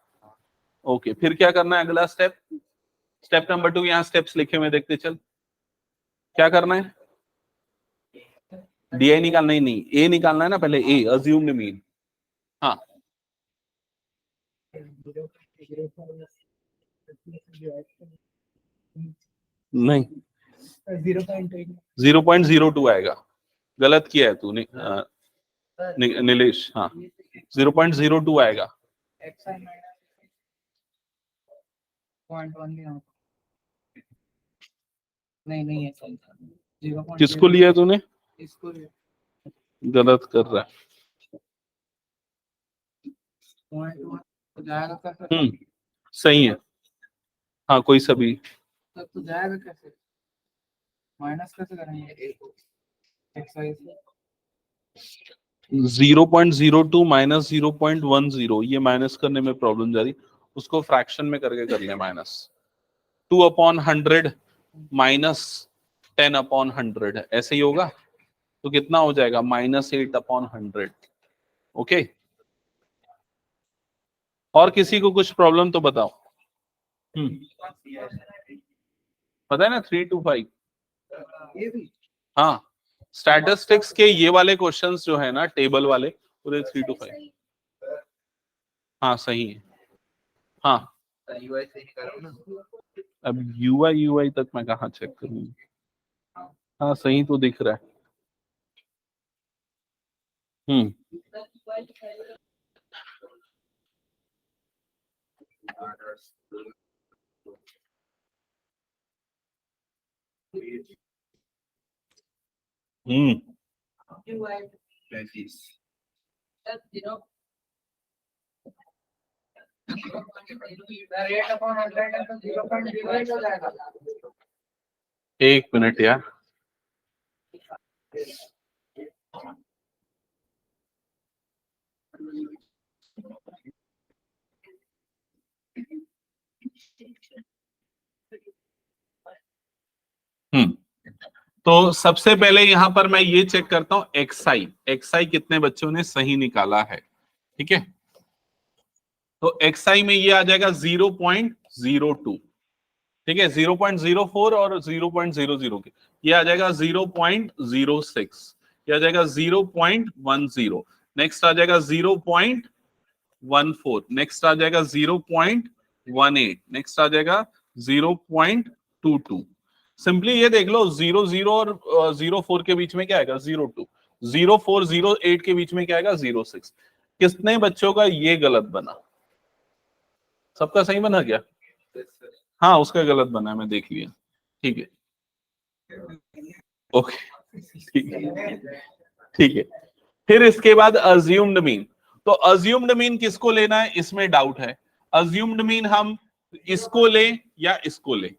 ओके, फिर क्या करना है अगला स्टेप? स्टेप नंबर 2, यहाँ स्टेप्स लिखे हुए देखते चल। क्या करना है? डीआई निकालना ही नहीं, ए निकालना है ना पहले, ए अज्यूम्ड मीन। हाँ नहीं 0.02 आएगा, गलत किया है तूने नीलेश। हाँ 0.02 आएगा। नहीं है सही। किसको लिया तूने? इसको गलत कर रहा है। जाएगा कैसे? सही है, हाँ कोई सभी। तो जाएगा कैसे? माइनस कैसे करेंगे? एक्सरसाइज 0.02 माइनस 0.10, ये माइनस करने में प्रॉब्लम जा रही, उसको फ्रैक्शन में करके कर लिया। माइनस 2/100 माइनस 10/100, ऐसे ही होगा। तो कितना हो जाएगा? -8/100। ओके, और किसी को कुछ प्रॉब्लम तो बताओ। पता है ना 3 to 5। हाँ स्टैटिस्टिक्स के ये वाले क्वेश्चंस जो है ना टेबल वाले, पूरे 3 to 5। हाँ सही है। हाँ अब यूआई तक मैं कहाँ चेक करूँ? हाँ सही तो दिख रहा है। हम्म हम्म एक मिनट यार, तो सबसे पहले यहां पर मैं ये चेक करता हूं एक्सआई कितने बच्चों ने सही निकाला है। ठीक है, तो एक्सआई में ये आ जाएगा 0.02। ठीक है, 0.04 और 0.00 के ये आ जाएगा 0.06, ये आ जाएगा 0.10, नेक्स्ट आ जाएगा 0.14, नेक्स्ट आ जाएगा 0.18, नेक्स्ट आ जाएगा 0.22। सिंपली ये देख लो 00 और 04 के बीच में क्या आएगा? 02। 0408 के बीच में क्या आएगा? 06। कितने बच्चों का ये गलत बना? सबका सही बना क्या? हाँ उसका गलत बना है, मैं देख लिया। ठीक है, ओके, ठीक है, ठीक है। फिर इसके बाद अज्यूम्ड मीन। तो अज्यूम्ड मीन किसको लेना है, इसमें डाउट है। अज्यूम्ड मीन हम इसको ले या इसको ले,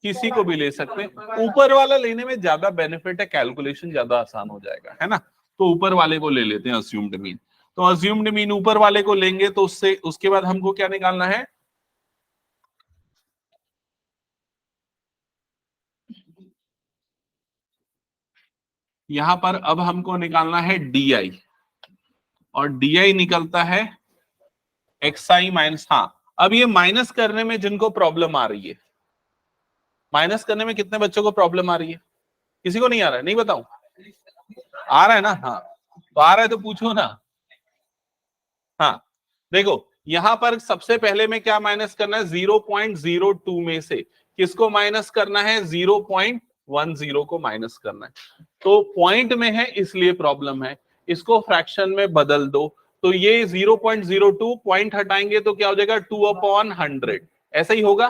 किसी को भी ले सकते हैं। ऊपर वाला लेने में ज्यादा बेनिफिट है, कैलकुलेशन ज्यादा आसान हो जाएगा, है ना। तो ऊपर वाले को ले लेते हैं अज्यूम्ड मीन। तो अज्यूम्ड मीन ऊपर वाले को लेंगे तो उससे उसके बाद हमको क्या निकालना है? यहां पर अब हमको निकालना है डीआई, और डीआई निकलता है एक्सआई माइनस। हाँ अब ये माइनस करने में जिनको प्रॉब्लम आ रही है, माइनस करने में कितने बच्चों को प्रॉब्लम आ रही है? किसी को नहीं आ रहा है? नहीं बताऊं? आ रहा है ना? हाँ तो आ रहा है तो पूछो ना। हाँ देखो यहां पर सबसे पहले में क्या माइनस करना है? 0.02 में से किसको माइनस करना है? 0.10 को माइनस करना है। तो पॉइंट में है इसलिए प्रॉब्लम है, इसको फ्रैक्शन में बदल दो। तो ये 0.02 पॉइंट हटाएंगे तो क्या हो जाएगा 2/100, ऐसा ही होगा।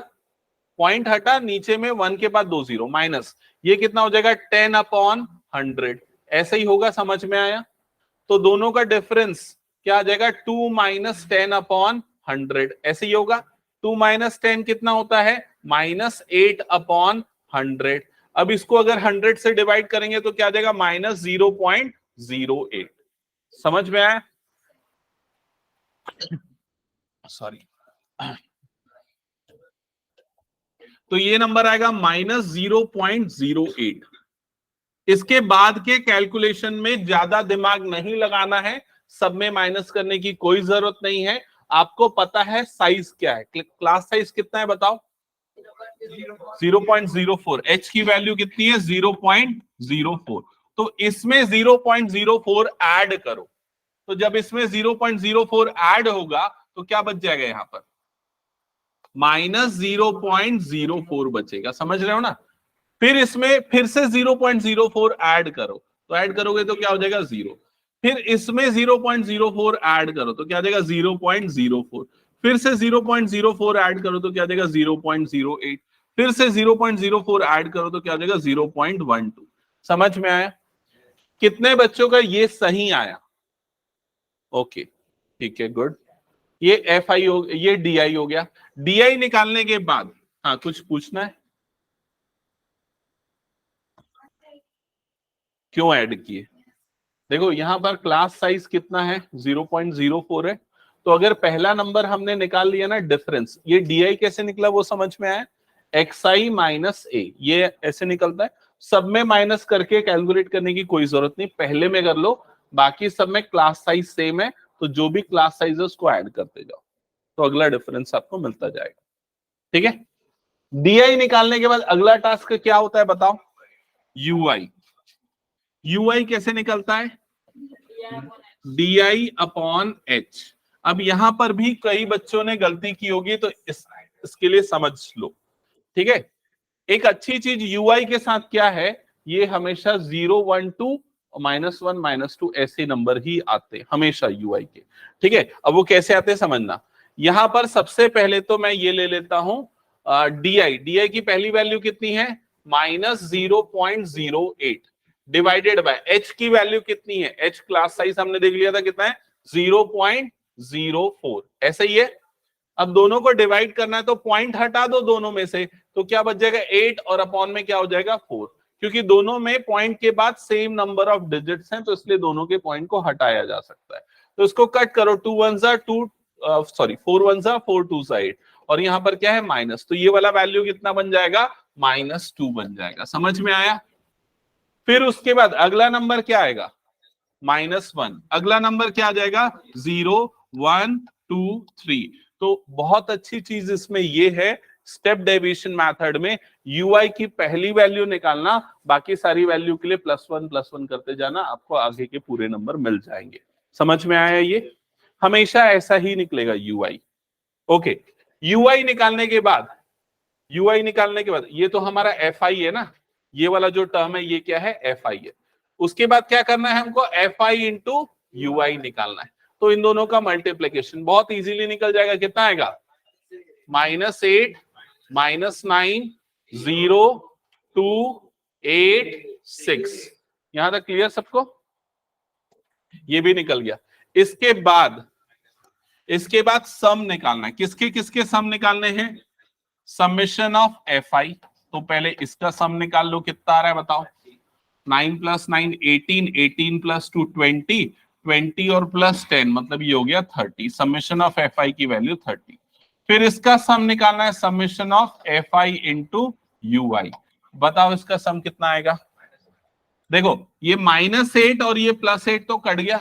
पॉइंट हटा, नीचे में 1 के बाद 2 0 माइनस, ये कितना हो जाएगा 10/100, ऐसा ही होगा। समझ में आया? तो दोनों का डिफरेंस क्या आ जाएगा 2 - 10/100, ऐसे ही होगा। 2 - 10 कितना होता है -8/100। अब इसको अगर 100 से डिवाइड करेंगे तो क्या आ जाएगा -0.08। समझ में आया? सॉरी, तो ये नंबर आएगा -0.08। इसके बाद के कैलकुलेशन में ज्यादा दिमाग नहीं लगाना है, सब में माइनस करने की कोई जरूरत नहीं है। आपको पता है साइज क्या है, क्लास साइज कितना है बताओ? 0.04। एच की वैल्यू कितनी है 0.04। तो इसमें 0.04 ऐड करो। तो जब इसमें 0.04 ऐड होगा तो क्या बच जाएगा यहां पर -0.04 बचेगा। समझ रहे हो ना? फिर इसमें फिर से 0.04 ऐड करो, तो ऐड करोगे तो क्या हो जाएगा 0। फिर इसमें 0.04 ऐड करो तो क्या आ जाएगा 0.04। फिर से 0.04 ऐड करो तो क्या आ जाएगा 0.08। फिर से 0.04 ऐड करो तो क्या आ जाएगा 0.12। समझ में आया? कितने बच्चों का ये सही आया? ओके, ठीक है, गुड। ये एफ आई हो, ये डी आई हो गया। डी आई निकालने के बाद हाँ कुछ पूछना है? क्यों ऐड किए? देखो यहां पर क्लास साइज कितना है 0.04 है। तो अगर पहला नंबर हमने निकाल लिया ना डिफरेंस, ये डी आई कैसे निकला वो समझ में आया? XI - A, ये ऐसे निकलता है। सब में माइनस करके कैलकुलेट करने की कोई जरूरत नहीं, पहले में कर लो। बाकी सब में क्लास साइज सेम है, तो जो भी क्लास साइज है उसको ऐड करते जाओ, तो अगला डिफरेंस आपको मिलता जाएगा। ठीक है? DI निकालने के बाद अगला टास्क क्या होता है बताओ? UI। UI कैसे निकलता है? DI/H। अब यहां पर भी कई बच्चों ने गलती की होगी, तो इसके लिए समझ लो। ठीक है? एक अच्छी चीज UI के साथ क्या है, ये हमेशा 0 1 2 -1 -2 ऐसे नंबर ही आते हमेशा UI के। ठीक है? अब वो कैसे आते समझना। यहां पर सबसे पहले तो मैं ये ले लेता हूं DI की पहली वैल्यू कितनी है -0.08 डिवाइडेड बाय H की वैल्यू कितनी है, H क्लास साइज हमने देख लिया था कितना है 0.04, ऐसे ही है। अब दोनों को डिवाइड करना है तो पॉइंट हटा दो दोनों में से, तो क्या बच जाएगा 8 और अपॉन में क्या हो जाएगा 4, क्योंकि दोनों में पॉइंट के बाद सेम नंबर ऑफ डिजिट्स हैं, तो इसलिए दोनों के पॉइंट को हटाया जा सकता है। तो इसको कट करो, 2 1s 2 सॉरी 4 1s 4 2s 8, और यहाँ पर क्या है माइनस, तो ये वाला वैल्यू कितना बन जाएगा -2 बन जाएगा। समझ में आया? फिर उसके बाद अगला नंबर क्या आएगा -1। अगला नंबर क्या आ जाएगा 0 1 2 3। तो बहुत अच्छी चीज इसमें ये है, स्टेप डेविएशन मेथड में UI की पहली वैल्यू निकालना, बाकी सारी वैल्यू के लिए +1 करते जाना, आपको आगे के पूरे नंबर मिल जाएंगे। समझ में आया? ये हमेशा ऐसा ही निकलेगा UI। ओके, UI निकालने के बाद ये तो हमारा FI है ना, ये वाला जो टर्म है ये क्या है FI है। उसके बाद क्या करना है हमको FI इंटू UI निकालना है। तो इन दोनों का मल्टीप्लीकेशन बहुत इजीली निकल जाएगा। कितना आएगा -8 -9 0 2 8 6। यहां तक क्लियर सबको? ये भी निकल गया। इसके बाद सम निकालना है। किसके किसके सम निकालने हैं? Summation of FI। तो पहले इसका सम निकाल लो, कितना आ रहा है बताओ? 9 + 9 18, 18 + 2 20, 20 और +10 मतलब ये हो गया 30। समेशन ऑफ FI की वैल्यू 30। फिर इसका सम निकालना है, summation of FI into UI। बताओ इसका सम कितना आएगा? देखो ये -8 और ये +8 तो कट गया,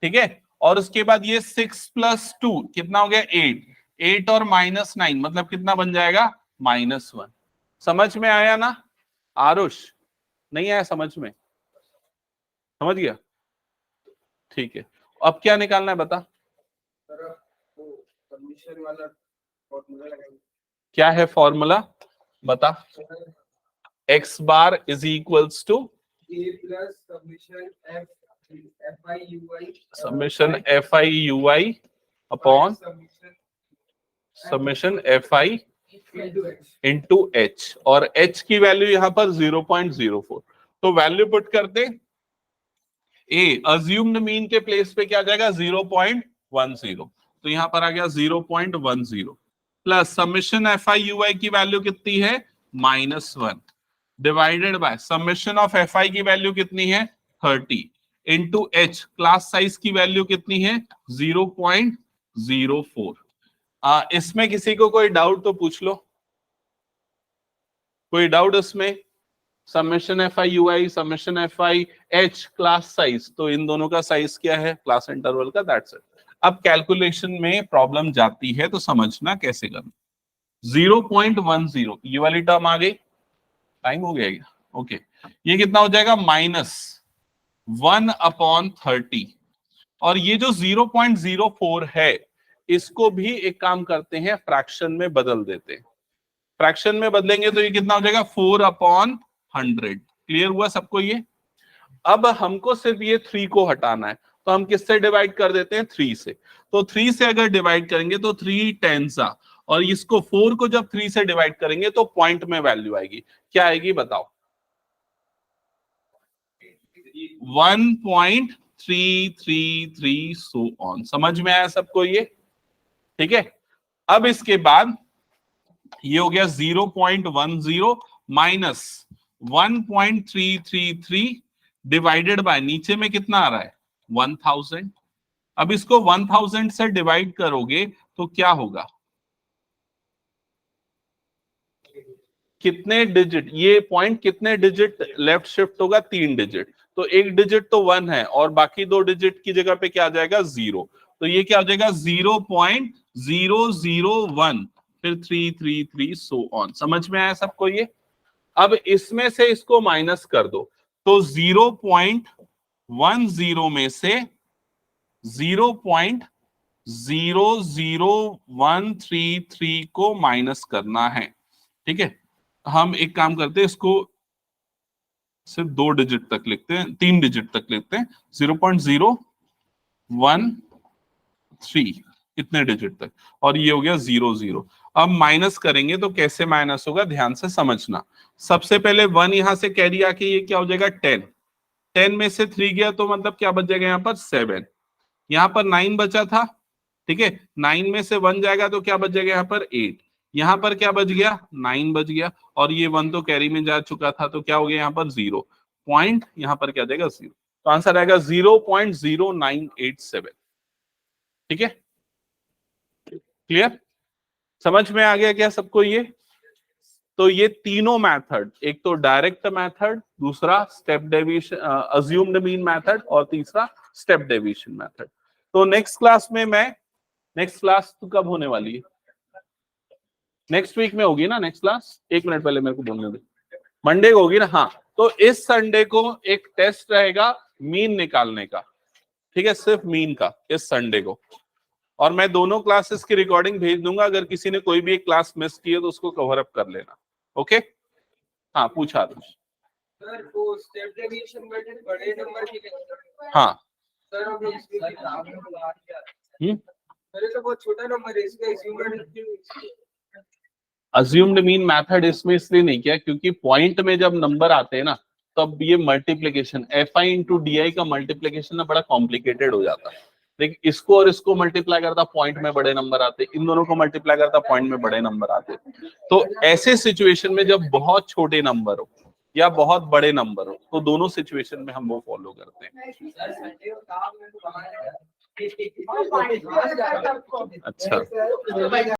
ठीक है, और उसके बाद ये 6 + 2 कितना हो गया 8, 8 और -9 मतलब कितना बन जाएगा -1। समझ में आया ना आरुष? नहीं आया समझ में? समझ गया? ठीक है, अब क्या निकालना है बता? क्या है फॉर्मूला बता? x bar is equals to A plus summation F समेशन FI/UI upon summation FI into H, और H की वैल्यू यहाँ पर 0.04, तो वैल्यू पुट करते ए अज्यूम्ड मीन के प्लेस पे क्या आ जाएगा 0.10, तो यहां पर आ गया 0.10 प्लस समेशन FI/UI की वैल्यू कितनी है -1 divided by summation of FI की वैल्यू कितनी है 30 इंटू H क्लास साइज की वैल्यू कितनी है 0.04। इसमें किसी को कोई डाउट तो पूछ लो, कोई डाउट इसमें? Summation FI/UI summation FI/H class size, तो इन दोनों का साइज क्या है क्लास इंटरवल का, दैट्स इट। अब कैलकुलेशन में प्रॉब्लम जाती है तो समझना कैसे करना। 0.10 ये वाली टर्म आ गई, टाइम हो गया क्या? ओके, ये कितना हो जाएगा -1/30, और ये जो 0.04 है इसको भी एक काम करते हैं फ्रैक्शन में बदल देते हैं। फ्रैक्शन में बदलेंगे तो ये कितना हो जाएगा 4/100। क्लियर हुआ सबको ये? अब हमको सिर्फ ये 3 को हटाना है, तो हम किससे डिवाइड कर देते हैं 3 से। तो 3 से अगर डिवाइड करेंगे तो 3 10s, और इसको 4 को जब 3 से डिवाइड करेंगे तो पॉइंट में वैल्यू आएगी, क्या आएगी बताओ? 1.333 सो ऑन। समझ में आया सबको ये? ठीक है, अब इसके बाद ये हो गया 0.10 माइनस 1.333 डिवाइडेड बाय नीचे में कितना आ रहा है 1000। अब इसको 1000 से डिवाइड करोगे तो क्या होगा, कितने डिजिट, ये पॉइंट कितने डिजिट लेफ्ट शिफ्ट होगा 3 डिजिट, तो 1 डिजिट तो 1 है और बाकी 2 डिजिट की जगह पे क्या आ जाएगा 0, तो ये क्या हो जाएगा 0.001 फिर 333 सो ऑन। समझ में आया सबको ये? अब इसमें से इसको माइनस कर दो, तो 0.10 में से 0.00133 को माइनस करना है। ठीक है, हम एक काम करते हैं, इसको सिर्फ 2 डिजिट तक लिखते हैं, 3 डिजिट तक लिखते हैं, 0.013 इतने डिजिट तक, और ये हो गया 00। अब माइनस करेंगे तो कैसे माइनस होगा ध्यान से समझना। सबसे पहले 1 यहां से कैरी आके ये क्या हो जाएगा 10, 10 में से 3 गया तो मतलब क्या बच जाएगा यहाँ पर 7, यहाँ पर 9 बचा था। ठीक है, 9 में से 1 जाएगा तो क्या बच जाएगा यहाँ पर 8, यहाँ पर क्या बच गया 9 बच गया, और ये 1 तो कैरी में जा चुका था तो क्या हो गया यहाँ पर 0 पॉइंट, यहाँ पर क्या जाएगा 0, तो आंसर आएगा 0.0987। ठीक है, क्लियर? समझ में आ गया क्या सबको ये? तो ये तीनों मेथड, एक तो डायरेक्ट मेथड, दूसरा step deviation assumed mean method, और तीसरा स्टेप डेविएशन मेथड। तो नेक्स्ट क्लास में नेक्स्ट क्लास तो कब होने वाली है? नेक्स्ट वीक में होगी ना नेक्स्ट क्लास? 1 मिनट पहले मेरे को बोलने दे, मंडे को होगी ना? हाँ, तो इस संडे को एक टेस्ट रहेगा मीन निकालने का। ठीक है, सिर्फ मीन का इस संडे को, और मैं दोनों क्लासेस की रिकॉर्डिंग भेज दूंगा, अगर किसी ने कोई भी एक क्लास मिस की है तो उसको कवर अप कर लेना। ओके, हाँ पूछा था सर, वो स्टेप डेविएशन बड़े नंबर की हाँ सर, अब इसमें सर तो बहुत छोटा नंबर है, इसका अज्यूम्ड मीन मेथड इसमें इसलिए नहीं किया क्योंकि पॉइंट में जब नंबर आते हैं ना तब ये मल्टीप्लिकेशन FI इंटू DI का मल्टीप्लिकेशन ना बड़ा कॉम्प्लिकेटेड हो जाता है। देखिए, इसको और इसको मल्टीप्लाई करता पॉइंट में बड़े नंबर आते, इन दोनों को मल्टीप्लाई करता पॉइंट में बड़े नंबर आते। तो ऐसे सिचुएशन में जब बहुत छोटे नंबर हो या बहुत बड़े नंबर हो तो दोनों सिचुएशन में हम वो फॉलो करते हैं। अच्छा